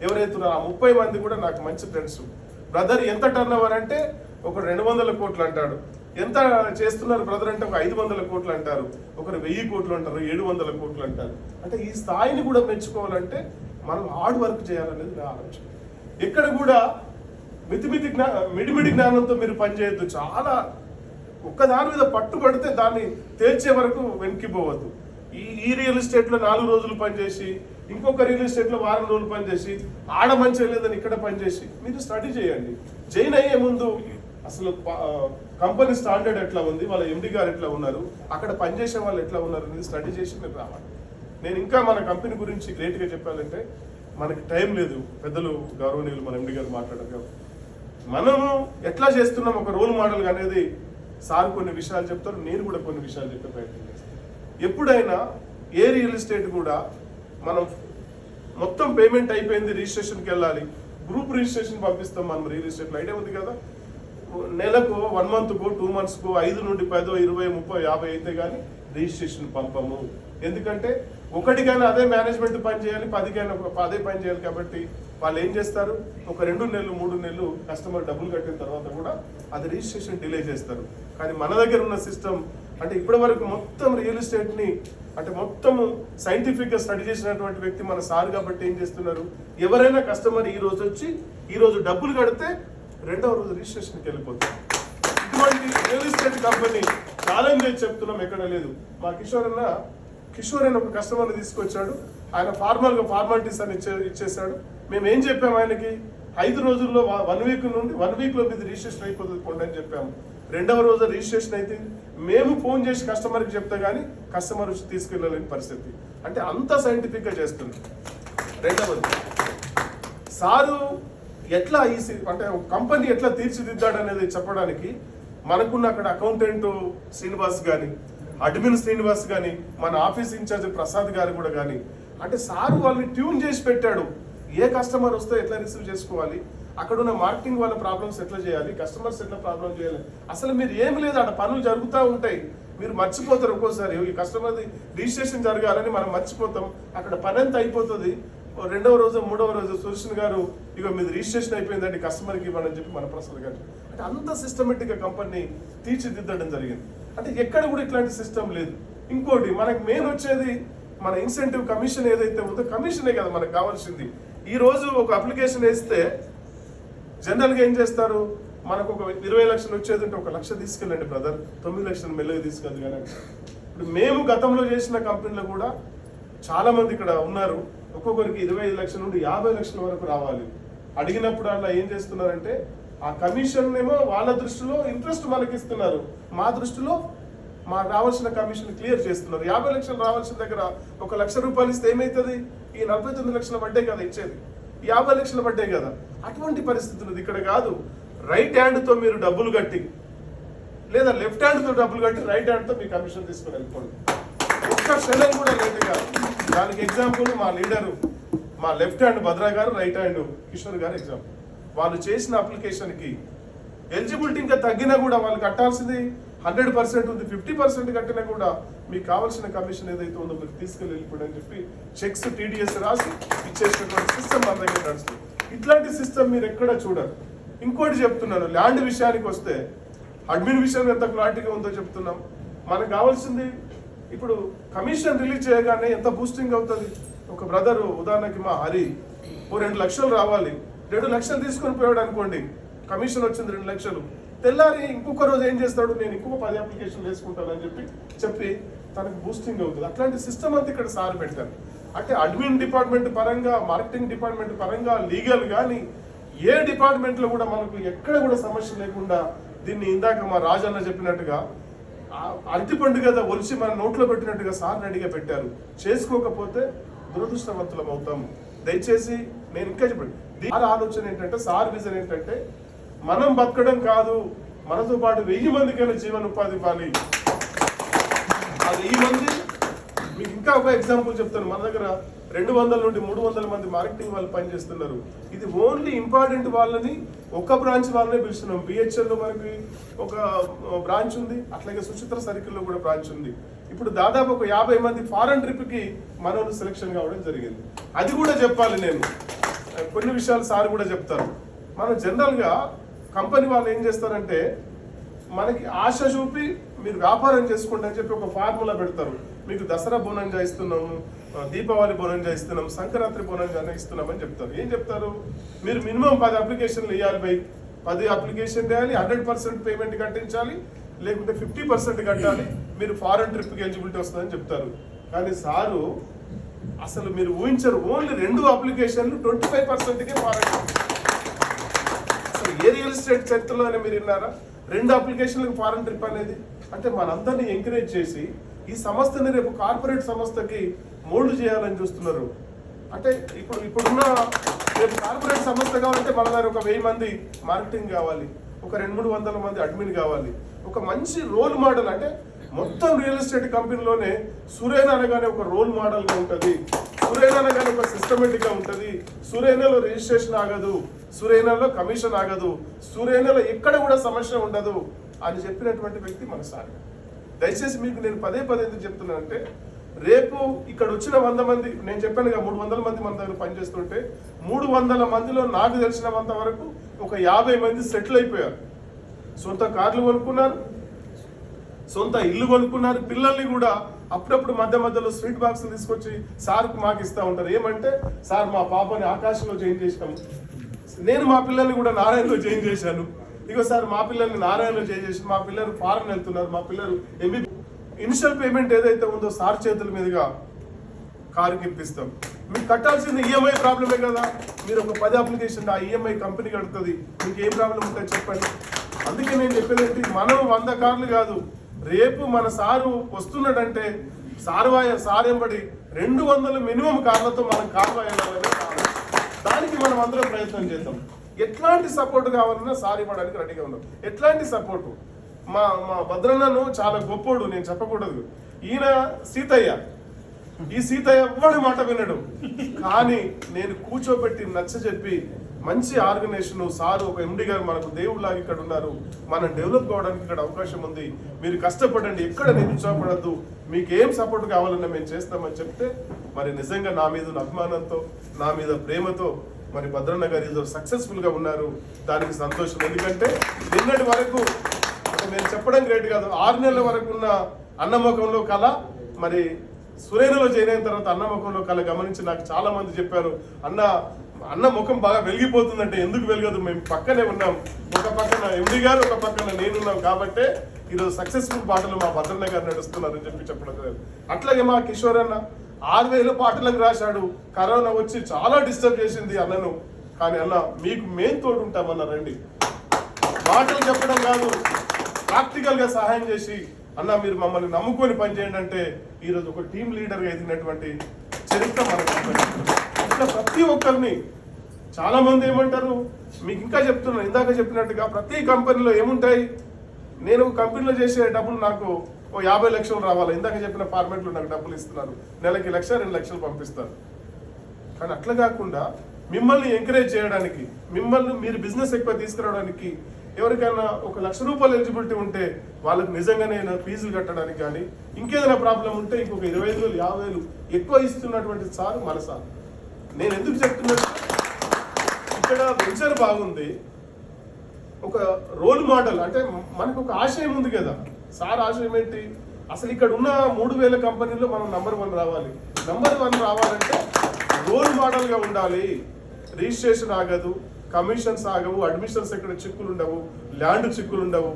ఎవరైతే ఉన్నారో ఆ 30 మంది కూడా నాకు మంచి ఫ్రెండ్స్. బ్రదర్ ఎంత టర్న్ ఓవర్ అంటే ఒక 200 కోట్లు అంటాడు, ఎంత చేస్తున్నారు బ్రదర్ అంటే ఒక 500 కోట్లు అంటారు, ఒకరు 1000 కోట్లు అంటారు, 700 కోట్లు అంటారు. అంటే ఈ స్థాయిని కూడా మెచ్చుకోవాలంటే మనం హార్డ్ వర్క్ చేయాలనేది నా ఆలోచన. ఎక్కడ కూడా మిడిమిడి జ్ఞానంతో మీరు పనిచేయద్దు. చాలా ఒక్కదాని మీద పట్టుబడితే దాన్ని తేల్చే వరకు వెనక్కిపోవద్దు. ఈ రియల్ ఎస్టేట్లో 4 రోజులు పనిచేసి, ఇంకొక రియల్ ఎస్టేట్లో 1 వారం రోజులు పనిచేసి, ఆడ మంచిగా లేదని ఇక్కడ పనిచేసి మీరు స్టడీ చేయండి. జాయిన్ అయ్యే ముందు అసలు కంపెనీ స్టాండర్డ్ ఎట్లా ఉంది, వాళ్ళ ఎండి గారు ఎట్లా ఉన్నారు, అక్కడ పనిచేసే వాళ్ళు ఎట్లా ఉన్నారు అనేది స్టడీ చేసి మీరు రావాలి. నేను ఇంకా మన కంపెనీ గురించి గ్రేట్గా చెప్పాలంటే మనకి టైం లేదు, పెద్దలు గౌరవనీయులు మన ఎండి గారు మాట్లాడారు. మనము ఎట్లా చేస్తున్నాం ఒక రోల్ మోడల్ అనేది సార్ కొన్ని విషయాలు చెప్తారు, నేను కూడా కొన్ని విషయాలు చెప్పే ప్రయత్నం చేస్తాను. ఎప్పుడైనా ఏ రియల్ ఎస్టేట్ కూడా మనం మొత్తం పేమెంట్ అయిపోయింది, రిజిస్ట్రేషన్కి వెళ్ళాలి, గ్రూప్ రిజిస్ట్రేషన్ పంపిస్తాం మనం రియల్ ఎస్టేట్లో, ఐడియా ఉంది కదా. నెలకు 1 మంత్కో 2 మంత్స్కో 5 నుండి 10, 20, 30, 50 అయితే కానీ రిజిస్ట్రేషన్ పంపము. ఎందుకంటే ఒకటికైనా అదే మేనేజ్మెంట్ పని చేయాలి, 10కైనా అదే పని చేయాలి. కాబట్టి వాళ్ళు ఏం చేస్తారు, ఒక 2 నెలలు 3 నెలలు కస్టమర్ డబ్బులు కట్టిన తర్వాత కూడా అది రిజిస్ట్రేషన్ డిలే చేస్తారు. కానీ మన దగ్గర ఉన్న సిస్టమ్ అంటే ఇప్పటి వరకు మొత్తం రియల్ ఎస్టేట్ని అంటే మొత్తం సైంటిఫిక్గా స్టడీ చేసినటువంటి వ్యక్తి మన సార్. కాబట్టి ఏం చేస్తున్నారు, ఎవరైనా కస్టమర్ ఈ రోజు వచ్చి ఈ రోజు డబ్బులు కడితే 2వ రోజు రిజిస్ట్రేషన్కి వెళ్ళిపోతారు. ఇటువంటి రియల్ ఎస్టేట్ కంపెనీ ఛాలెంజ్ చేసి చెప్తున్నాం, ఎక్కడ లేదు. మా కిషోర్ అని ఒక కస్టమర్ని తీసుకొచ్చాడు, ఆయన ఫార్మాలిటీస్ అని ఇచ్చేసాడు. మేము ఏం చెప్పాము ఆయనకి, 5 రోజుల్లో 1 వీక్ నుండి 1 వీక్లో మీది రిజిస్ట్రేషన్ అయిపోతుంది కొండ అని చెప్పాము. 2వ రోజు రిజిస్ట్రేషన్ అయితే మేము ఫోన్ చేసి కస్టమర్కి చెప్తే కానీ కస్టమర్ వచ్చి తీసుకెళ్ళలేని పరిస్థితి. అంటే అంత సైంటిఫిక్గా చేస్తుంది. 2వది సారు ఎట్లా అంటే కంపెనీ ఎట్లా తీర్చిదిద్దాడు అనేది చెప్పడానికి మనకున్న అక్కడ అకౌంటెంట్ శ్రీనివాస్ కానీ, అడ్మిన్ శ్రీనివాస్ కానీ, మన ఆఫీస్ ఇన్ఛార్జ్ ప్రసాద్ గారు కూడా కానీ, అంటే సారు వాళ్ళని ట్యూన్ చేసి పెట్టాడు. ఏ కస్టమర్ వస్తే ఎట్లా రిసీవ్ చేసుకోవాలి, అక్కడ ఉన్న మార్కెటింగ్ వాళ్ళ ప్రాబ్లమ్స్ ఎట్లా చేయాలి, కస్టమర్స్ ఎట్లా ప్రాబ్లమ్ చేయాలి. అసలు మీరు ఏం లేదు, అక్కడ పనులు జరుగుతూ ఉంటాయి, మీరు మర్చిపోతారు. ఒక్కోసారి ఈ కస్టమర్ది రిజిస్ట్రేషన్ జరగాలని మనం మర్చిపోతాం, అక్కడ పని ఎంత అయిపోతుంది. 2వ రోజు 3వ రోజు సురేషన్ గారు ఇక మీద రిజిస్ట్రేషన్ అయిపోయిందండి కస్టమర్కి ఇవ్వని చెప్పి మన ప్రసాద్ గారు. అంటే అంత సిస్టమేటిక్గా కంపెనీ తీర్చిదిద్దడం జరిగింది. అంటే ఎక్కడ కూడా ఇట్లాంటి సిస్టమ్ లేదు. ఇంకోటి మనకు మెయిన్ వచ్చేది మన ఇన్సెంటివ్ కమిషన్ ఏదైతే ఉందో, కమిషనే కదా మనకు కావాల్సింది. ఈ రోజు ఒక అప్లికేషన్ వేస్తే జనరల్గా ఏం చేస్తారు, మనకు ఒక 20 లక్షలు వచ్చేది అంటే 1 లక్ష తీసుకెళ్ళండి బ్రదర్, 9 లక్షలు మెల్లగా తీసుకెళ్ళదు. కానీ ఇప్పుడు మేము గతంలో చేసిన కంపెనీలో కూడా చాలా మంది ఇక్కడ ఉన్నారు, ఒక్కొక్కరికి 25 లక్షల నుండి 50 లక్షల వరకు రావాలి. అడిగినప్పుడు అలా ఏం చేస్తున్నారంటే ఆ కమిషన్ ఏమో వాళ్ళ దృష్టిలో ఇంట్రెస్ట్ మనకి ఇస్తున్నారు, మా దృష్టిలో మాకు రావాల్సిన కమిషన్ క్లియర్ చేస్తున్నారు. 50 లక్షలు రావాల్సిన దగ్గర 1 లక్ష రూపాయలు ఇస్తే ఏమవుతుంది, ఈ 49 లక్షల వడ్డే కదా ఇచ్చేది, 50 లక్షల వడ్డే కదా. అటువంటి పరిస్థితులు ఇక్కడ కాదు. రైట్ హ్యాండ్తో మీరు డబ్బులు కట్టి లేదా లెఫ్ట్ హ్యాండ్తో డబ్బులు కట్టి రైట్ హ్యాండ్తో మీ కమిషన్ తీసుకొని వెళ్ళిపోండి. ఒక్క క్షణం కూడా లేట్ కాదు. దానికి ఎగ్జాంపుల్ మా లీడరు, మా లెఫ్ట్ హ్యాండ్ భద్రా గారు, రైట్ హ్యాండ్ కిషోర్ గారు ఎగ్జాంపుల్. వాళ్ళు చేసిన అప్లికేషన్కి ఎలిజిబిలిటీ ఇంకా తగ్గినా కూడా వాళ్ళు కట్టాల్సింది 100% ఉంది, 50% కట్టినా కూడా మీకు కావాల్సిన కమిషన్ ఏదైతే ఉందో మీరు తీసుకెళ్ళి వెళ్ళిపోండి అని చెప్పి చెక్స్ TDS రాసి ఇచ్చేసినటువంటి సిస్టమ్ మన దగ్గర నడుస్తుంది. ఇట్లాంటి సిస్టమ్ మీరు ఎక్కడ చూడరు. ఇంకోటి చెప్తున్నాను, ల్యాండ్ విషయానికి వస్తే అడ్మిన్ విషయం ఎంత క్లారిటీగా ఉందో చెప్తున్నాం. మనకు కావాల్సింది ఇప్పుడు కమిషన్ రిలీజ్ చేయగానే ఎంత బూస్టింగ్ అవుతుంది. ఒక బ్రదరు ఉదాహరణకి మా హరి 2 లక్షలు రావాలి, 2 లక్షలు తీసుకొని పోయాడు అనుకోండి, కమిషన్ వచ్చింది 2 లక్షలు. తెల్లారి ఇంకొక రోజు ఏం చేస్తాడు, నేను ఇంకొక 10 అప్లికేషన్లు వేసుకుంటానని చెప్పి తనకు బూస్టింగ్ అవుతుంది. అట్లాంటి సిస్టమ్ అంతా ఇక్కడ సార్ పెట్టారు. అంటే అడ్మిన్ డిపార్ట్మెంట్ పరంగా, మార్కెటింగ్ డిపార్ట్మెంట్ పరంగా, లీగల్ కానీ ఏ డిపార్ట్మెంట్లో కూడా మనకు ఎక్కడ కూడా సమస్య లేకుండా దీన్ని ఇందాక మా రాజన్న చెప్పినట్టుగా అరటిపండు కదా ఒలిచి మన నోట్లో పెట్టినట్టుగా సార్ రెడీగా పెట్టారు. చేసుకోకపోతే దురదృష్టవంతులం అవుతాము. దయచేసి నేను ఇంకా చెప్పండి, దీని ఆలోచన ఏంటంటే, సార్ విజన్ ఏంటంటే మనం బతకడం కాదు, మనతో పాటు 1000 మందికైనా జీవన ఉపాధి ఇవ్వాలి. ఆ 1000 మంది, మీకు ఇంకా ఒక ఎగ్జాంపుల్ చెప్తాను. మన దగ్గర 200 నుండి 300 మంది మార్కెటింగ్ వాళ్ళు పనిచేస్తున్నారు. ఇది ఓన్లీ ఇంపార్టెంట్ వాళ్ళని, ఒక బ్రాంచ్ వాళ్ళనే పిలుస్తున్నాం. బిహెచ్ఎల్లో మనకి ఒక బ్రాంచ్ ఉంది, అట్లాగే సుచిత్ర సర్కిల్లో కూడా బ్రాంచ్ ఉంది. ఇప్పుడు దాదాపు ఒక 50 మంది ఫారెన్ ట్రిప్కి మనోళ్ళు సెలెక్షన్ కావడం జరిగింది. అది కూడా చెప్పాలి నేను, కొన్ని విషయాలు సార్ కూడా చెప్తారు. మనం జనరల్గా కంపెనీ వాళ్ళు ఏం చేస్తారంటే మనకి ఆశ చూపి మీరు వ్యాపారం చేసుకోండి అని చెప్పి ఒక ఫార్ములా పెడతారు. మీకు దసరా బోనస్ ఇస్తున్నాము, దీపావళి బోనస్ ఇస్తున్నాం, సంక్రాంతి బోనస్ ఇస్తున్నాం అని చెప్తారు. ఏం చెప్తారు? మీరు మినిమం 10 అప్లికేషన్లు వేయాలి, 10 అప్లికేషన్ వేయాలి, 100% పేమెంట్ కట్టించాలి, లేకుంటే 50% కట్టాలి, మీరు ఫారెన్ ట్రిప్కి ఎలిజిబిలిటీ వస్తుందని చెప్తారు. కానీ సారు అసలు మీరు ఊహించరు, ఓన్లీ 2 అప్లికేషన్లు 25%కే ఫారెన్ ట్రిప్. అసలు ఏ రియల్ ఎస్టేట్ చరిత్రలోనే మీరు విన్నారా 2 అప్లికేషన్లకు ఫారెన్ ట్రిప్ అనేది? అంటే మనందరినీ ఎంకరేజ్ చేసి ఈ సంస్థని రేపు కార్పొరేట్ సంస్థకి మోల్డ్ చేయాలని చూస్తున్నారు. అంటే ఇప్పుడున్న రేపు కార్పొరేట్ సంస్థ కావాలంటే మన దగ్గర ఒక 1000 మంది మార్కెటింగ్ కావాలి, ఒక 200-300 మంది అడ్మిన్ కావాలి, ఒక మంచి రోల్ మోడల్. అంటే మొత్తం రియల్ ఎస్టేట్ కంపెనీలోనే సురేనా అనగానే ఒక రోల్ మోడల్గా ఉంటుంది, సురేనా అనగానే ఒక సిస్టమేటిక్గా ఉంటుంది, సురేనాలో రిజిస్ట్రేషన్ ఆగదు, సురేనాలో కమిషన్ ఆగదు, సురేనాలో ఎక్కడ కూడా సమస్య ఉండదు అని చెప్పినటువంటి వ్యక్తి మన సార్. దయచేసి మీకు నేను పదే ఎందుకు చెప్తున్నానంటే, రేపు ఇక్కడ వచ్చిన 100 మంది, నేను చెప్పానుగా 300 మంది మన దగ్గర పనిచేస్తుంటే 300 మందిలో నాకు తెలిసినంత వరకు ఒక 50 మంది సెటిల్ అయిపోయారు. సొంత కార్లు కొనుక్కున్నారు, సొంత ఇల్లు కొనుక్కున్నారు. పిల్లల్ని కూడా అప్పుడప్పుడు మధ్యలో స్వీట్ బాక్స్లు తీసుకొచ్చి సార్కు మాకు ఇస్తూ ఉంటారు. ఏమంటే సార్ మా పాపని ఆకాశంలో జాయిన్ చేసినాము, నేను మా పిల్లల్ని కూడా నారాయణలో జాయిన్ చేశాను, ఇగో సార్ మా పిల్లల్ని నారాయణలో జాయిన్ చేసి మా పిల్లలు ఫారెన్ వెళ్తున్నారు, మా పిల్లలు ఇనిషియల్ పేమెంట్ ఏదైతే ఉందో సార్ చేతుల మీదుగా కారుకి ఇప్పిస్తాం. మీకు కట్టాల్సింది ఈఎంఐ ప్రాబ్లమే కదా. మీరు ఒక 10 అప్లికేషన్ ఆ ఈఎంఐ కంపెనీ కడుతుంది, మీకు ఏం ప్రాబ్లం ఉంటుంది చెప్పండి. అందుకే నేను చెప్పేది, మనం 100 కార్లు కాదు, రేపు మన సారు వస్తున్నాడంటే సార్ ఎంబడి 200 మినిమం కార్లతో మనం కారు వెళ్ళాలనే కాదు. దానికి మనం అందరం ప్రయత్నం చేద్దాం. ఎట్లాంటి సపోర్ట్ కావాలన్నా సార్ ఇవ్వడానికి రెడీగా ఉన్నాం. ఎట్లాంటి సపోర్టు? మా భద్రన్నను చాలా గొప్పోడు, నేను చెప్పకూడదు. ఈయన సీతయ్య, ఈ సీతయ్య ఎవ్వడి మాట వినడు. కానీ నేను కూర్చోబెట్టి నచ్చజెప్పి మంచి ఆర్గనైజేషన్, సారు ఒక ఎండి గారు మనకు దేవుళ్ళలాగా ఇక్కడ ఉన్నారు, మనం డెవలప్ కావడానికి ఇక్కడ అవకాశం ఉంది, మీరు కష్టపడండి, ఎక్కడ నిరుత్సాహపడద్దు, మీకు ఏం సపోర్ట్ కావాలన్నా మేము చేస్తామని చెప్తే, మరి నిజంగా నా మీద అభిమానంతో, నా మీద ప్రేమతో మరి భద్రన్న గారు ఈరోజు సక్సెస్ఫుల్ గా ఉన్నారు. దానికి సంతోషం. ఎందుకంటే నిన్నటి వరకు నేను చెప్పడం గ్రేట్ కాదు, 6 నెలల వరకు ఉన్న అన్నముఖంలో కళ మరి సురేనలో జాయిన్ అయిన తర్వాత అన్నముఖంలో కళ గమనించి నాకు చాలా మంది చెప్పారు, అన్న ముఖం బాగా వెలిగిపోతుందంటే. ఎందుకు వెలగదు, మేము పక్కనే ఉన్నాం, ఒక పక్కన ఎండి గారు, ఒక పక్కన నేనున్నాం కాబట్టే ఈరోజు సక్సెస్ఫుల్ పాటలు మా భద్రన్న గారు నడుస్తున్నారని చెప్పడం లేదు. అట్లాగే మా కిషోర్ అన్న 6000 పాటలకు రాశాడు. కరోనా వచ్చి చాలా డిస్టర్బ్ చేసింది అన్నను, కానీ అన్న మీకు మేము తోడు ఉంటామన్న, రండి, మాటలు చెప్పడం కాదు, ప్రాక్టికల్ గా సహాయం చేసి అన్న మీరు మమ్మల్ని నమ్ముకొని పనిచేయండి అంటే ఈరోజు ఒక టీమ్ లీడర్గా ఎదిగినటువంటి చరిత్ర మనకు. ఇట్లా ప్రతి ఒక్కరిని, చాలా మంది ఏమంటారు, మీకు ఇంకా చెప్తున్నాను, ఇందాక చెప్పినట్టుగా ప్రతి కంపెనీలో ఏముంటాయి, నేను కంపెనీలో చేసే డబ్బులు నాకు 50 లక్షలు రావాలి, ఇందాక చెప్పిన ఫార్మాట్లో నాకు డబ్బులు ఇస్తున్నారు, నెలకి 1-2 లక్షలు పంపిస్తారు. కానీ అట్లా కాకుండా మిమ్మల్ని ఎంకరేజ్ చేయడానికి, మిమ్మల్ని మీరు బిజినెస్ ఎక్కువ తీసుకురావడానికి, ఎవరికైనా 1 లక్ష రూపాయలు ఎలిజిబిలిటీ ఉంటే వాళ్ళకి నిజంగానే ఫీజులు కట్టడానికి కానీ ఇంకేదైనా ప్రాబ్లం ఉంటే ఇంకొక 25,000 50,000 ఎక్కువ ఇస్తున్నటువంటి సార్ మన సార్. నేను ఎందుకు చెప్తున్నాను, ఇక్కడ వెంచర్ బాగుంది, ఒక రోల్ మోడల్, అంటే మనకు ఒక ఆశయం ఉంది కదా. సార్ ఆశయం ఏంటి, అసలు ఇక్కడ ఉన్న 3,000 కంపెనీల్లో మనం నంబర్ 1 రావాలి. నంబర్ 1 రావాలంటే రోల్ మోడల్గా ఉండాలి. రిజిస్ట్రేషన్ ఆగదు, కమిషన్స్ ఆగవు, అడ్మిషన్స్ ఎక్కడ చిక్కులు ఉండవు, ల్యాండ్ చిక్కులు ఉండవు,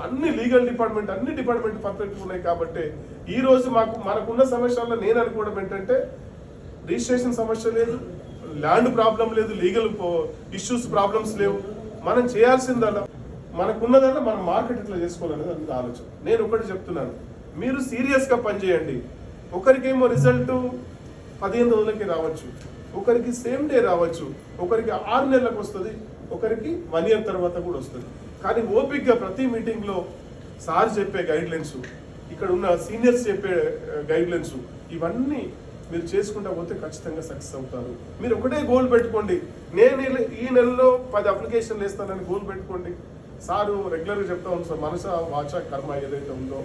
అన్ని లీగల్ డిపార్ట్మెంట్, అన్ని డిపార్ట్మెంట్ పర్ఫెక్ట్గా ఉన్నాయి. కాబట్టి ఈ రోజు మనకున్న సమస్యల్లో నేను అనుకోవడం ఏంటంటే, రిజిస్ట్రేషన్ సమస్య లేదు, ల్యాండ్ ప్రాబ్లం లేదు, లీగల్ ఇష్యూస్ ప్రాబ్లమ్స్ లేవు. మనం చేయాల్సిందల్లా, మనకున్నదల్లా మనం మార్కెట్ ఇట్లా చేసుకోవాలనేది అందుకు ఆలోచన. నేను ఒకటి చెప్తున్నాను, మీరు సీరియస్గా పనిచేయండి. ఒకరికేమో రిజల్ట్ 15 రోజులకి రావచ్చు, ఒకరికి సేమ్ డే రావచ్చు, ఒకరికి 6 నెలలకు వస్తుంది, ఒకరికి 1 ఇయర్ తర్వాత కూడా వస్తుంది. కానీ ఓపిక్గా ప్రతి మీటింగ్లో సార్ చెప్పే గైడ్లైన్స్, ఇక్కడ ఉన్న సీనియర్స్ చెప్పే గైడ్లైన్స్, ఇవన్నీ మీరు చేసుకుంటా పోతే ఖచ్చితంగా సక్సెస్ అవుతారు. మీరు ఒకటే గోల్ పెట్టుకోండి, నేను ఈ నెలలో 10 అప్లికేషన్లు వేస్తానని గోల్ పెట్టుకోండి. సారు రెగ్యులర్గా చెప్తా ఉంది సార్, మనస వాచ కర్మ ఏదైతే ఉందో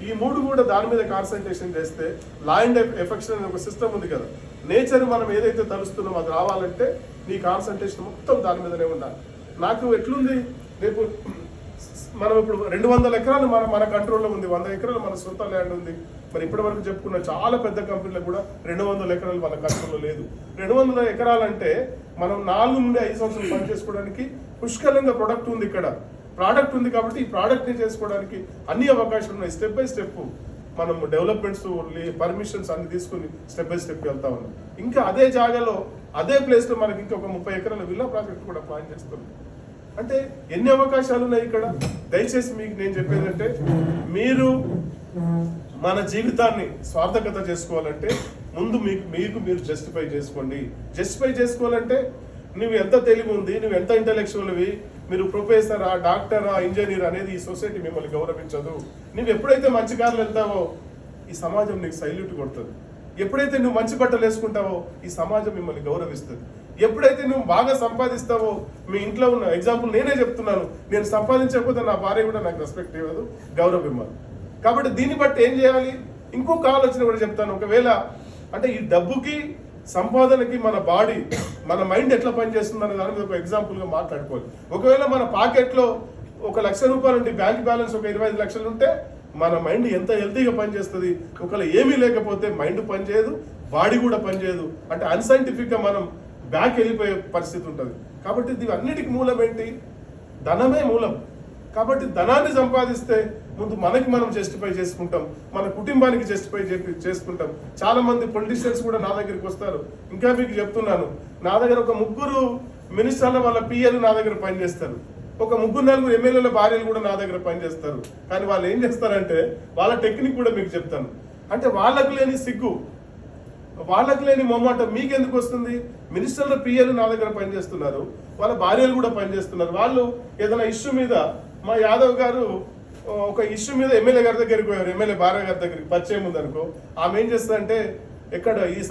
ఈ 3 కూడా దాని మీద కాన్సన్ట్రేషన్ చేస్తే లా అండ్ ఎఫెక్షన్ అనే ఒక సిస్టమ్ ఉంది కదా, నేచర్ మనం ఏదైతే తలుస్తున్నామో అది రావాలంటే నీ కాన్సన్ట్రేషన్ మొత్తం దాని మీదనే ఉండాలి. నాకు ఎట్లుంది, రేపు మనం ఇప్పుడు 200 ఎకరాలు మన కంట్రోల్లో ఉంది, 100 ఎకరాలు మన సొంత ల్యాండ్ ఉంది. మరి ఇప్పటి వరకు చెప్పుకున్న చాలా పెద్ద కంపెనీలకు కూడా 200 ఎకరాలు మన కంట్రోల్లో లేదు. 200 ఎకరాలంటే మనం 4 నుండి 5 సంవత్సరాలు పని చేసుకోవడానికి పుష్కలంగా ప్రొడక్ట్ ఉంది, ఇక్కడ ప్రోడక్ట్ ఉంది. కాబట్టి ఈ ప్రోడక్ట్ని చేసుకోవడానికి అన్ని అవకాశాలు ఉన్నాయి. స్టెప్ బై స్టెప్ మనం డెవలప్మెంట్స్ పర్మిషన్స్ అన్ని తీసుకుని స్టెప్ బై స్టెప్ వెళ్తా ఉన్నాం. ఇంకా అదే జాగాలో అదే ప్లేస్లో మనకి ఇంకా ఒక 30 ఎకరాల విల్లా ప్రాజెక్ట్ కూడా ప్లాన్ చేస్తున్నాం. అంటే ఎన్ని అవకాశాలు ఉన్నాయి ఇక్కడ. దయచేసి మీకు నేను చెప్పేదంటే, మీరు మన జీవితాన్ని స్వార్థకత చేసుకోవాలంటే ముందు మీకు మీరు జస్టిఫై చేసుకోండి. జస్టిఫై చేసుకోవాలంటే నువ్వు ఎంత తెలివి ఉంది, నువ్వు ఎంత ఇంటలెక్చువల్వి, మీరు ప్రొఫెసరా, డాక్టరా, ఇంజనీర్ అనేది ఈ సొసైటీ మిమ్మల్ని గౌరవించదు. నువ్వు ఎప్పుడైతే మంచి కార్లు వెళ్తావో ఈ సమాజం నీకు సైల్యూట్ కొడుతుంది. ఎప్పుడైతే నువ్వు మంచి బట్టలు వేసుకుంటావో ఈ సమాజం మిమ్మల్ని గౌరవిస్తుంది. ఎప్పుడైతే నువ్వు బాగా సంపాదిస్తావో, మీ ఇంట్లో ఉన్న ఎగ్జాంపుల్ నేనే చెప్తున్నాను, నేను సంపాదించకపోతే నా భార్య కూడా నాకు రెస్పెక్ట్ ఇవ్వదు, గౌరవం ఇవ్వాలి. కాబట్టి దీన్ని బట్టి ఏం చేయాలి, ఇంకొక ఆలోచన కూడా చెప్తాను. ఒకవేళ అంటే ఈ డబ్బుకి సంపాదనకి మన బాడీ, మన మైండ్ ఎట్లా పనిచేస్తుంది అనే దాని మీద ఒక ఎగ్జాంపుల్గా మాట్లాడుకోవాలి. ఒకవేళ మన పాకెట్లో 1 లక్ష రూపాయలు ఉంటే బ్యాంక్ బ్యాలెన్స్ ఒక 25 లక్షలు ఉంటే మన మైండ్ ఎంత హెల్తీగా పనిచేస్తుంది. ఒకవేళ ఏమీ లేకపోతే మైండ్ పనిచేయదు, బాడీ కూడా పనిచేయదు. అంటే అన్సైంటిఫిక్గా మనం బ్యాక్ వెళ్ళిపోయే పరిస్థితి ఉంటుంది. కాబట్టి ఇది అన్నిటికీ మూలం ఏంటి, ధనమే మూలం. కాబట్టి ధనాన్ని సంపాదిస్తే ముందు మనకి మనం జస్టిఫై చేసుకుంటాం, మన కుటుంబానికి జస్టిఫై చేసుకుంటాం. చాలా మంది పొలిటీషియన్స్ కూడా నా దగ్గరికి వస్తారు. ఇంకా మీకు చెప్తున్నాను, నా దగ్గర ఒక 3 మినిస్టర్ల వాళ్ళ పిఎలు నా దగ్గర పనిచేస్తారు, ఒక 3-4 ఎమ్మెల్యేల భార్యలు కూడా నా దగ్గర పనిచేస్తారు. కానీ వాళ్ళు ఏం చేస్తారంటే, వాళ్ళ టెక్నిక్ కూడా మీకు చెప్తాను. అంటే వాళ్ళకు లేని సిగ్గు, వాళ్ళకి లేని మొమ్మాట మీకు ఎందుకు వస్తుంది? మినిస్టర్ల పిఎలు నా దగ్గర పనిచేస్తున్నారు, వాళ్ళ భార్యలు కూడా పనిచేస్తున్నారు. వాళ్ళు ఏదైనా ఇష్యూ మీద, మా యాదవ్ గారు ఒక ఇష్యూ మీద ఎమ్మెల్యే గారి దగ్గరికి పోయారు, ఎమ్మెల్యే భార్య గారి దగ్గరికి పరిచయం ఉందనుకో, ఆమె ఏం చేస్తుందంటే, ఎక్కడ ఈ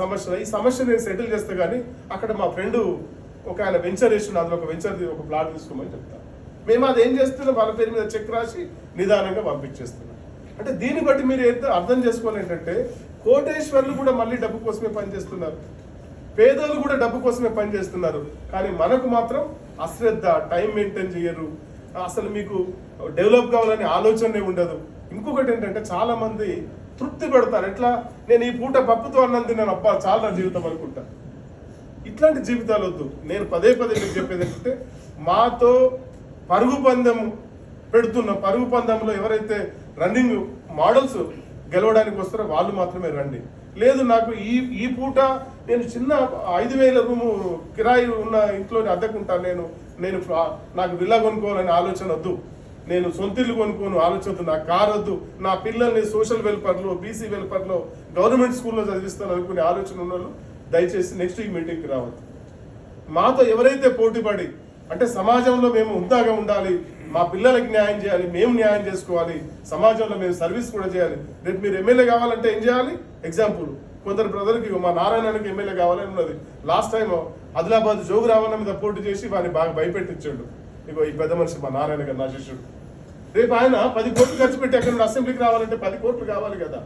సమస్య నేను సెటిల్ చేస్తా కానీ అక్కడ మా ఫ్రెండ్ ఒక ఆయన వెంచర్ వేసిన, అందులో ఒక ప్లాట్ తీసుకోమని చెప్తాను. మేము అది ఏం చేస్తున్నాం, వాళ్ళ పేరు మీద చెక్ రాసి నిదానంగా పంపించేస్తున్నాం. అంటే దీన్ని బట్టి మీరు ఏదో అర్థం చేసుకోవాలి ఏంటంటే, కోటేశ్వర్లు కూడా మళ్ళీ డబ్బు కోసమే పనిచేస్తున్నారు, పేదోళ్ళు కూడా డబ్బు కోసమే పనిచేస్తున్నారు. కానీ మనకు మాత్రం అశ్రద్ధ, టైం మెయింటైన్ చేయరు, అసలు మీకు డెవలప్ కావాలనే ఆలోచనే ఉండదు. ఇంకొకటి ఏంటంటే, చాలా మంది తృప్తి పెడతారు. ఎట్లా, నేను ఈ పూట పప్పుతో అన్నం తిన్నాను, అబ్బా చాలా నా జీవితం అనుకుంటా. ఇట్లాంటి జీవితాలు వద్దు. నేను పదే మీకు చెప్పేది ఏంటంటే, మాతో పరుగు పందెం పెడుతున్న పరుగు పందెంలో ఎవరైతే రన్నింగ్ మోడల్స్ గెలవడానికి వస్తారో వాళ్ళు మాత్రమే రండి. లేదు నాకు ఈ పూట నేను చిన్న 5,000 రూము కిరాయి ఉన్న ఇంట్లోనే అద్దెకుంటాను, నేను నాకు విల్లా కొనుక్కోవాలని ఆలోచన వద్దు, నేను సొంతిల్లు కొనుక్కోను ఆలోచన వద్దు, నాకు కార్ వద్దు, నా పిల్లల్ని సోషల్ వెల్ఫేర్లో, బీసీ వెల్ఫేర్లో, గవర్నమెంట్ స్కూల్లో చదివిస్తాను అనుకునే ఆలోచన ఉన్న వాళ్ళు దయచేసి నెక్స్ట్ ఈ మీటింగ్కి రావద్దు. మాతో ఎవరైతే పోటీపడి, అంటే సమాజంలో మేము ఉందాగా ఉండాలి, మా పిల్లలకి న్యాయం చేయాలి, మేము న్యాయం చేసుకోవాలి, సమాజంలో మేము సర్వీస్ కూడా చేయాలి. రేపు మీరు ఎమ్మెల్యే కావాలంటే ఏం చేయాలి? ఎగ్జాంపుల్, కొందరు బ్రదర్కి మా నారాయణకి ఎమ్మెల్యే కావాలని ఉన్నది. లాస్ట్ టైం ఆదిలాబాద్ జోగు రావణ మీద పోటీ చేసి వారిని బాగా భయపెట్టించాడు. ఇగో ఈ పెద్ద మనిషి మా నారాయణ గారు, నా శిష్యుడు. రేపు ఆయన 10 కోట్లు ఖర్చు పెట్టి అక్కడ అసెంబ్లీకి రావాలంటే 10 కోట్లు కావాలి కదా.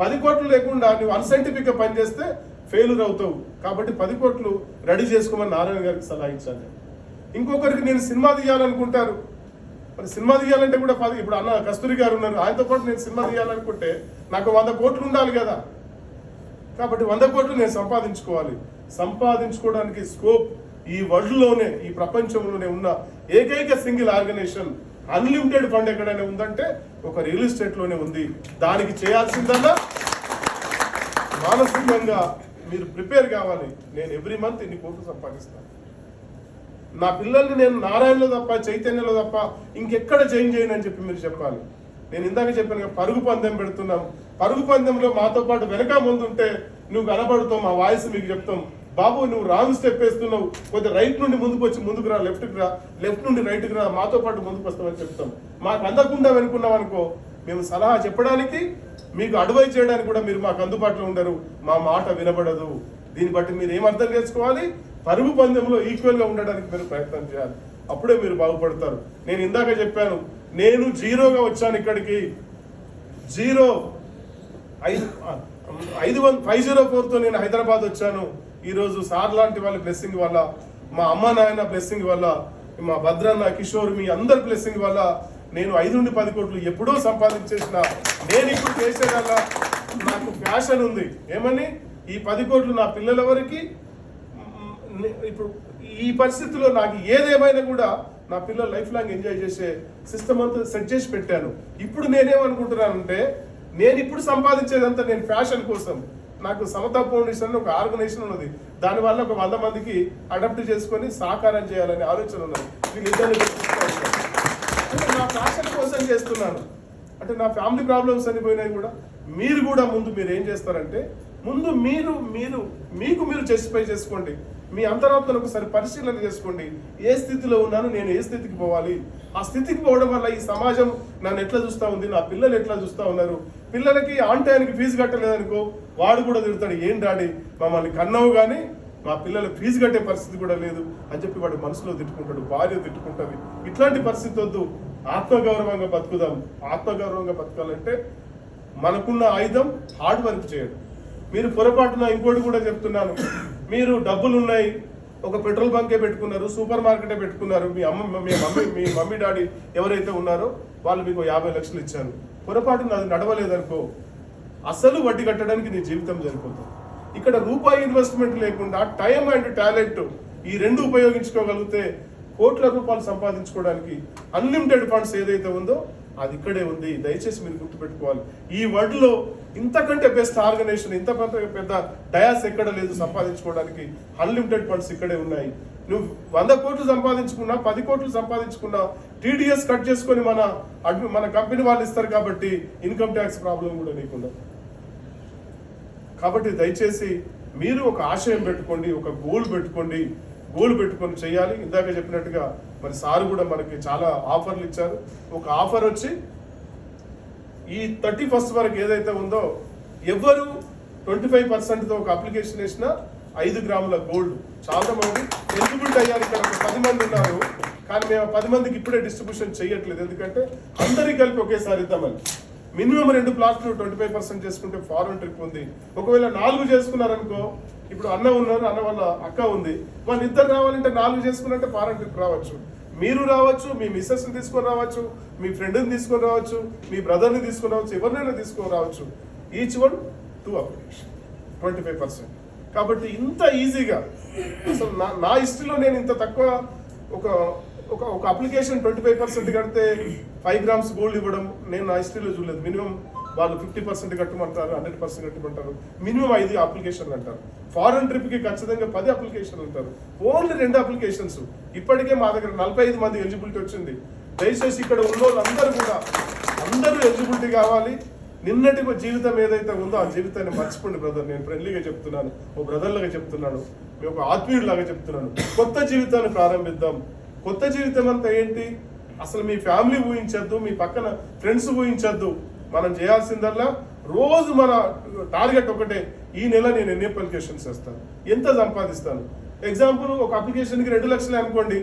10 కోట్లు లేకుండా నువ్వు అన్సైంటిఫిక్గా పనిచేస్తే ఫెయిల్యూర్ అవుతావు. కాబట్టి 10 కోట్లు రెడీ చేసుకోమని నారాయణ గారికి సలహా ఇచ్చాను. ఇంకొకరికి నేను సినిమా తీయాలనుకుంటారు, మరి సినిమా తీయాలంటే కూడా ఇప్పుడు అన్న కస్తూరి గారు ఉన్నారు, ఆయనతో పాటు నేను సినిమా తీయాలనుకుంటే నాకు 100 కోట్లు ఉండాలి కదా. కాబట్టి 100 కోట్లు నేను సంపాదించుకోవడానికి స్కోప్ ఈ వరల్డ్లోనే, ఈ ప్రపంచంలోనే ఉన్న ఏకైక సింగిల్ ఆర్గనైజేషన్ అన్లిమిటెడ్ ఫండ్ ఎక్కడైనా ఉందంటే ఒక రియల్ ఎస్టేట్లోనే ఉంది. దానికి చేయాల్సిందల్లా మానసికంగా మీరు ప్రిపేర్ కావాలి. నేను ఎవ్రీ మంత్ ఇన్ని కోట్లు సంపాదిస్తాను, నా పిల్లల్ని నేను నారాయణలో తప్ప, చైతన్యలో తప్ప ఇంకెక్కడ చేంజ్ చేయను అని చెప్పి మీరు చెప్పాలి. నేను ఇందాక చెప్పాను, పరుగు పందెం పెడుతున్నాం, పరుగు పందెంలో మాతో పాటు వెనక ముందు ఉంటే నువ్వు కనబడుతావు, మా వాయిస్ మీకు చెప్తాం, బాబు నువ్వు రాంగ్ స్టెప్ వేస్తున్నావు, కొద్దిగా రైట్ నుండి ముందుకు వచ్చి ముందుకు రా, లెఫ్ట్కి రా, లెఫ్ట్ నుండి రైట్కి రా, మాతో పాటు ముందుకు వస్తామని చెప్తాం. మాకు అందకుండా వెనుకున్నాం అనుకో, మేము సలహా చెప్పడానికి మీకు అడ్వైజ్ చేయడానికి కూడా మీరు మాకు అందుబాటులో ఉండరు, మా మాట వినబడదు. దీన్ని బట్టి మీరు ఏం అర్థం చేసుకోవాలి, పరుగు పందెంలో ఈక్వల్గా ఉండడానికి మీరు ప్రయత్నం చేయాలి, అప్పుడే మీరు బాగుపడతారు. నేను ఇందాక చెప్పాను, నేను జీరోగా వచ్చాను ఇక్కడికి, 504తో నేను హైదరాబాద్ వచ్చాను. ఈరోజు సార్ లాంటి వాళ్ళ బ్లెస్సింగ్ వల్ల, మా అమ్మ నాయన బ్లెస్సింగ్ వల్ల, మా భద్రన్న, కిషోర్, మీ అందరి బ్లెస్సింగ్ వల్ల నేను 5 నుండి 10 కోట్లు ఎప్పుడో సంపాదించేసిన. నేను ఇప్పుడు చేసేదల్లా నాకు ప్యాషన్ ఉంది, ఏమని ఈ 10 కోట్లు నా పిల్లల వరకు, ఇప్పుడు ఈ పరిస్థితిలో నాకు ఏదేమైనా కూడా నా పిల్లలు లైఫ్ లాంగ్ ఎంజాయ్ చేసే సిస్టమ్ అంతా సెట్ చేసి పెట్టాను. ఇప్పుడు నేనేమనుకుంటున్నానంటే, నేను ఇప్పుడు సంపాదించేదంతా నేను ఫ్యాషన్ కోసం, నాకు సమతా ఫౌండేషన్ ఒక ఆర్గనైజేషన్ ఉన్నది, దానివల్ల ఒక 100 మందికి అడాప్ట్ చేసుకొని సాకారం చేయాలనే ఆలోచన ఉన్నది. వీళ్ళిద్దరు అంటే నా ఫ్యాషన్ కోసం చేస్తున్నాను. అంటే నా ఫ్యామిలీ ప్రాబ్లమ్స్ అని పోయినాయి కూడా. మీరు కూడా ముందు మీరు ఏం చేస్తారంటే, ముందు మీకు మీరు జస్టిఫై చేసుకోండి, మీ అంతరాత్మను ఒకసారి పరిశీలన చేసుకోండి. ఏ స్థితిలో ఉన్నాను, నేను ఏ స్థితికి పోవాలి, ఆ స్థితికి పోవడం వల్ల ఈ సమాజం నన్ను ఎట్లా చూస్తూ ఉంది, నా పిల్లలు ఎట్లా చూస్తూ ఉన్నారు. పిల్లలకి ఆన్ టైంకి ఫీజు కట్టలేదనుకో, వాడు కూడా తిడతాడు, ఏం డాడీ మమ్మల్ని కన్నావు కానీ మా పిల్లలు ఫీజు కట్టే పరిస్థితి కూడా లేదు అని చెప్పి వాడు మనసులో తిట్టుకుంటాడు, భార్య తిట్టుకుంటుంది. ఇట్లాంటి పరిస్థితి వద్దు, ఆత్మగౌరవంగా బతుకుదాం. ఆత్మగౌరవంగా బతకాలంటే మనకున్న ఆయుధం హార్డ్ వర్క్ చేయడం. మీరు పొరపాటున ఇంకోటి కూడా చెప్తున్నాను, మీరు డబ్బులు ఉన్నాయి, ఒక పెట్రోల్ బంకే పెట్టుకున్నారు, సూపర్ మార్కెటే పెట్టుకున్నారు, మీ మమ్మీ డాడీ ఎవరైతే ఉన్నారో వాళ్ళు మీకు 50 లక్షలు ఇచ్చారు, పొరపాటున అది నడవలేదనుకో, అసలు వడ్డీ కట్టడానికి నీ జీవితం సరిపోతుంది. ఇక్కడ రూపాయి ఇన్వెస్ట్మెంట్ లేకుండా టైం అండ్ టాలెంట్ ఈ రెండు ఉపయోగించుకోగలిగితే కోట్ల రూపాయలు సంపాదించుకోవడానికి అన్లిమిటెడ్ ఫండ్స్ ఏదైతే ఉందో అది ఇక్కడే ఉంది. దయచేసి మీరు గుర్తుపెట్టుకోవాలి. ఈ వరల్డ్ లో ఇంతకంటే బెస్ట్ ఆర్గనైజేషన్, ఇంత పెద్ద డయాస్ ఎక్కడ లేదు సంపాదించుకోవడానికి. అన్లిమిటెడ్ ఫండ్స్ ఇక్కడే ఉన్నాయి. నువ్వు 100 కోట్లు సంపాదించుకున్నా, 10 కోట్లు సంపాదించుకున్నా TDS కట్ చేసుకొని మన కంపెనీ వాళ్ళు ఇస్తారు కాబట్టి ఇన్కమ్ ట్యాక్స్ ప్రాబ్లం కూడా నీకుండా. కాబట్టి దయచేసి మీరు ఒక ఆశయం పెట్టుకోండి, ఒక గోల్ పెట్టుకోండి, గోల్ పెట్టుకొని చేయాలి. ఇందాక చెప్పినట్టుగా మరి సార్ కూడా మనకి చాలా ఆఫర్లు ఇచ్చారు. ఒక ఆఫర్ వచ్చి ఈ 31st వరకు ఏదైతే ఉందో, ఎవరు 25%తో ఒక అప్లికేషన్ వేసినా 5 గ్రాముల గోల్డ్. చాలా మంది ఎలిజిబిలిటీ అయ్యారు, ఇక్కడ ఒక 10 మంది ఉన్నారు, కానీ మేము 10 మందికి ఇప్పుడే డిస్ట్రిబ్యూషన్ చేయట్లేదు, ఎందుకంటే అందరికీ కలిపి ఒకేసారి ఇద్దామని. మినిమం 2 ప్లాట్లు 25% చేసుకుంటే ఫారెన్ ట్రిప్ ఉంది. ఒకవేళ 4 చేసుకున్నారనుకో, ఇప్పుడు అన్న ఉన్నారు, అన్న వాళ్ళ అక్క ఉంది, వాళ్ళు ఇద్దరు రావాలంటే 4 చేసుకున్నట్టే ఫారెన్ ట్రిప్ రావచ్చు. మీరు రావచ్చు, మీ మిస్సెస్ని తీసుకొని రావచ్చు, మీ ఫ్రెండ్ని తీసుకొని రావచ్చు, మీ బ్రదర్ని తీసుకొని రావచ్చు, ఎవరినైనా తీసుకొని రావచ్చు. Each one 2 application 25%. కాబట్టి ఇంత ఈజీగా అసలు నా హిస్టరీలో నేను ఇంత తక్కువ ఒక అప్లికేషన్ 25% కడితే 5 గ్రామ్స్ గోల్డ్ ఇవ్వడం నేను నా హిస్టరీలో చూడలేదు. మినిమం వాళ్ళు 50% కట్టమంటారు, 100% కట్టమంటారు, మినిమం 5 అప్లికేషన్లు అంటారు. ఫారెన్ ట్రిప్కి ఖచ్చితంగా 10 అప్లికేషన్లు అంటారు. Only 2 applications. ఇప్పటికే మా దగ్గర 45 మంది ఎలిజిబిలిటీ వచ్చింది. దయచేసి ఇక్కడ ఉన్న వాళ్ళందరూ కూడా అందరూ ఎలిజిబిలిటీ కావాలి. నిన్నటి జీవితం ఏదైతే ఉందో ఆ జీవితాన్ని మర్చిపోండి బ్రదర్. నేను ఫ్రెండ్లీగా చెప్తున్నాను, ఓ బ్రదర్లాగా చెప్తున్నాను, మీ ఒక ఆత్మీయుడిలాగా చెప్తున్నాను. కొత్త జీవితాన్ని ప్రారంభిద్దాం. కొత్త జీవితం అంతా ఏంటి, అసలు మీ ఫ్యామిలీ ఊహించద్దు, మీ పక్కన ఫ్రెండ్స్ ఊహించద్దు. మనం చేయాల్సిందల్లా రోజు మన టార్గెట్ ఒకటే, ఈ నెల నేను ఎన్ని అప్లికేషన్స్ చేస్తాను, ఎంత సంపాదిస్తాను. ఎగ్జాంపుల్, ఒక అప్లికేషన్కి 2 లక్షలే అనుకోండి,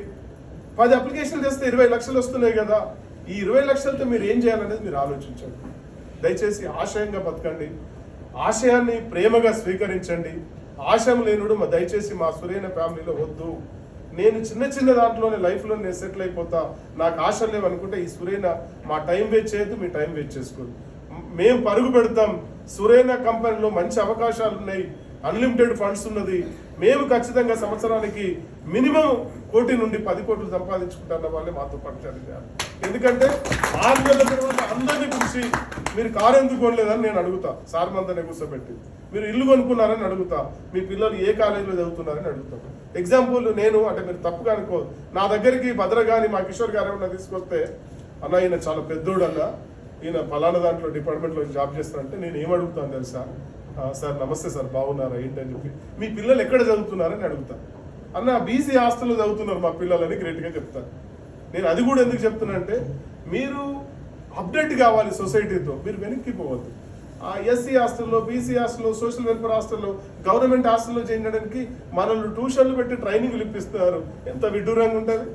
10 అప్లికేషన్లు చేస్తే 20 లక్షలు వస్తున్నాయి కదా. ఈ 20 లక్షలతో మీరు ఏం చేయాలనేది మీరు ఆలోచించండి. దయచేసి ఆశయంగా బతకండి, ఆశయాన్ని ప్రేమగా స్వీకరించండి. ఆశయం లేనుడు దయచేసి మా సురేన ఫ్యామిలీలో వద్దు. నేను చిన్న దాంట్లోనే లైఫ్లో నేను సెటిల్ అయిపోతా, నాకు ఆశలు లేవు అనుకుంటే ఈ సురేన మా టైం వేస్ట్ చేయొద్దు, మీ టైం వేస్ట్ చేసుకోండి. మేము పరుగు పెడతాం. సురేన కంపెనీలో మంచి అవకాశాలు ఉన్నాయి, అన్లిమిటెడ్ ఫండ్స్ ఉన్నది. మేము ఖచ్చితంగా సంవత్సరానికి మినిమం 1 కోటి నుండి 10 కోట్లు సంపాదించుకుంటున్న వాళ్ళే మాతో పాటు చదివారు. ఎందుకంటే 6 నెలల తర్వాత అందరినీ పిలిచి మీరు కారు ఎందుకు కొనలేదని నేను అడుగుతా, సార్ మందనే కూర్చోబెట్టి. మీరు ఇల్లు కొనుక్కున్నారని అడుగుతా, మీ పిల్లలు ఏ కాలేజీలో చదువుతున్నారని అడుగుతాం. ఎగ్జాంపుల్ నేను, అంటే మీరు తప్పుగా అనుకో, నా దగ్గరికి భద్ర కానీ మా కిషోర్ గారు ఏమన్నా తీసుకొస్తే, అన్న ఈయన చాలా పెద్దోడు అన్న, ఈయన ఫలానా దాంట్లో డిపార్ట్మెంట్లో జాబ్ చేస్తానంటే నేను ఏం అడుగుతాను తెలుసా, సార్ నమస్తే సార్ బాగున్నారా ఏంటని చెప్పి, మీ పిల్లలు ఎక్కడ చదువుతున్నారని అడుగుతాను. అన్న బీసీ హాస్టల్లో చదువుతున్నారు మా పిల్లలని గ్రేట్గా చెప్తాను. నేను అది కూడా ఎందుకు చెప్తున్నా అంటే మీరు అప్డేట్ కావాలి సొసైటీతో, మీరు వెనక్కి పోవద్దు. ఆ ఎస్సీ హాస్టల్లో, బీసీ హాస్టల్లో, సోషల్ వెల్ఫేర్ హాస్టల్లో, గవర్నమెంట్ హాస్టల్లో చేయడానికి మనల్ని ట్యూషన్లు పెట్టి ట్రైనింగ్లు ఇప్పిస్తున్నారు. ఎంత విడ్డూరంగా ఉంటుంది.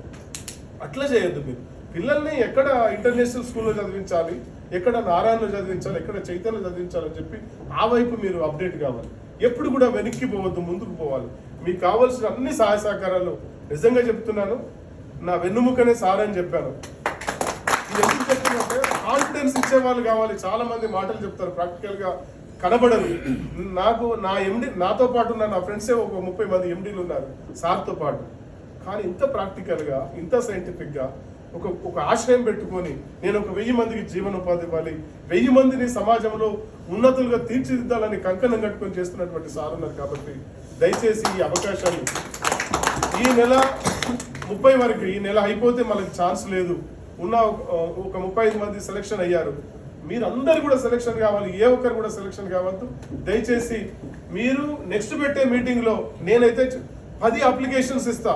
అట్లా చేయొద్దు. మీరు పిల్లల్ని ఎక్కడ ఇంటర్నేషనల్ స్కూల్లో చదివించాలి, ఎక్కడ నారాయణలో చదివించాలి, ఎక్కడ చైతన్యలో చదివించాలని చెప్పి ఆ వైపు మీరు అప్డేట్ కావాలి. ఎప్పుడు కూడా వెనక్కి పోవద్దు, ముందుకు పోవాలి. మీకు కావాల్సిన అన్ని సహాయ సహకారాలు నిజంగా చెప్తున్నాను, నా వెన్నుముకనే సార్ అని చెప్పాను. ఇది ఎందుకు చెప్తున్నంటే కాన్ఫిడెన్స్ ఇచ్చే వాళ్ళు కావాలి. చాలా మంది మాటలు చెప్తారు, ప్రాక్టికల్ గా కనబడదు. నాకు నా ఎండి, నాతో పాటు ఉన్న నా ఫ్రెండ్సే ఒక 30 మంది ఎండీలు ఉన్నారు సార్తో పాటు. కానీ ఇంత ప్రాక్టికల్ గా, ఇంత సైంటిఫిక్ గా ఒక ఆశ్రయం పెట్టుకొని నేను ఒక 1000 మందికి జీవనోపాధి ఇవ్వాలి, 1000 మందిని సమాజంలో ఉన్నతులుగా తీర్చిదిద్దాలని కంకణం కట్టుకొని చేస్తున్నటువంటి సార్ ఉన్నారు. కాబట్టి దయచేసి ఈ అవకాశాన్ని ఈ నెల 30 వరకు, ఈ నెల అయిపోతే మనకి ఛాన్స్ లేదు. ఉన్న ఒక 35 మంది సెలెక్షన్ అయ్యారు. మీరందరూ కూడా సెలెక్షన్ కావాలి, ఏ ఒక్కరు కూడా సెలెక్షన్ కావద్దు. దయచేసి మీరు నెక్స్ట్ పెట్టే మీటింగ్ లో నేనైతే 10 అప్లికేషన్స్ ఇస్తా.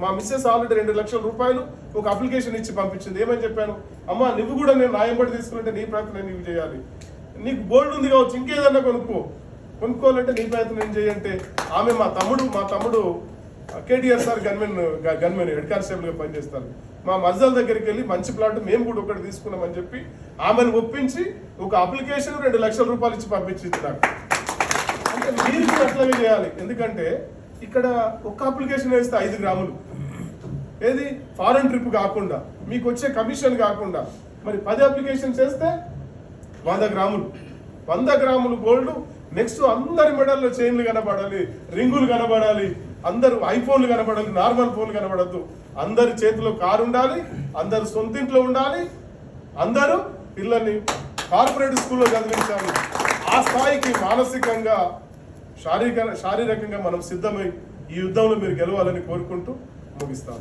మా మిస్సెస్ ఆల్రెడీ 2 లక్షల రూపాయలు ఒక అప్లికేషన్ ఇచ్చి పంపించింది. ఏమని చెప్పాను, అమ్మా నువ్వు కూడా నేను నాయంబడి తీసుకుంటే నీ ప్రయత్నం నీవు చేయాలి. నీకు గోల్డ్ ఉంది కావచ్చు, ఇంకేదన్నా కొనుక్కోవాలంటే నీ ప్రయత్నం ఏం చేయంటే, ఆమె మా తమ్ముడు KTR sir gunmen head constable గా పనిచేస్తారు. మా మర్జాల దగ్గరికి వెళ్ళి మంచి ప్లాట్ మేము కూడా ఒకటి తీసుకున్నామని చెప్పి ఆమెను ఒప్పించి ఒక అప్లికేషన్ 2 లక్షల రూపాయలు ఇచ్చి పంపించింది నాకు. అంటే మీరు కూడా అట్లాగే చేయాలి. ఎందుకంటే ఇక్కడ ఒక అప్లికేషన్ వేస్తే 5 గ్రాములు, ఏది ఫారెన్ ట్రిప్ కాకుండా, మీకు వచ్చే కమిషన్ కాకుండా, మరి 10 అప్లికేషన్ చేస్తే 100 గ్రాములు, 100 గ్రాములు గోల్డ్. నెక్స్ట్ అందరి మెడల్లో చైన్లు కనబడాలి, రింగులు కనబడాలి, అందరూ ఐఫోన్లు కనబడాలి, నార్మల్ ఫోన్లు కనబడద్దు. అందరి చేతిలో కారు ఉండాలి, అందరు సొంతింట్లో ఉండాలి, అందరూ పిల్లల్ని కార్పొరేట్ స్కూల్లో చదివించాలి. ఆ స్థాయికి మానసికంగా, శారీరకంగా మనం సిద్ధమై ఈ యుద్ధంలో మీరు గెలవాలని కోరుకుంటూ ముగిస్తాను.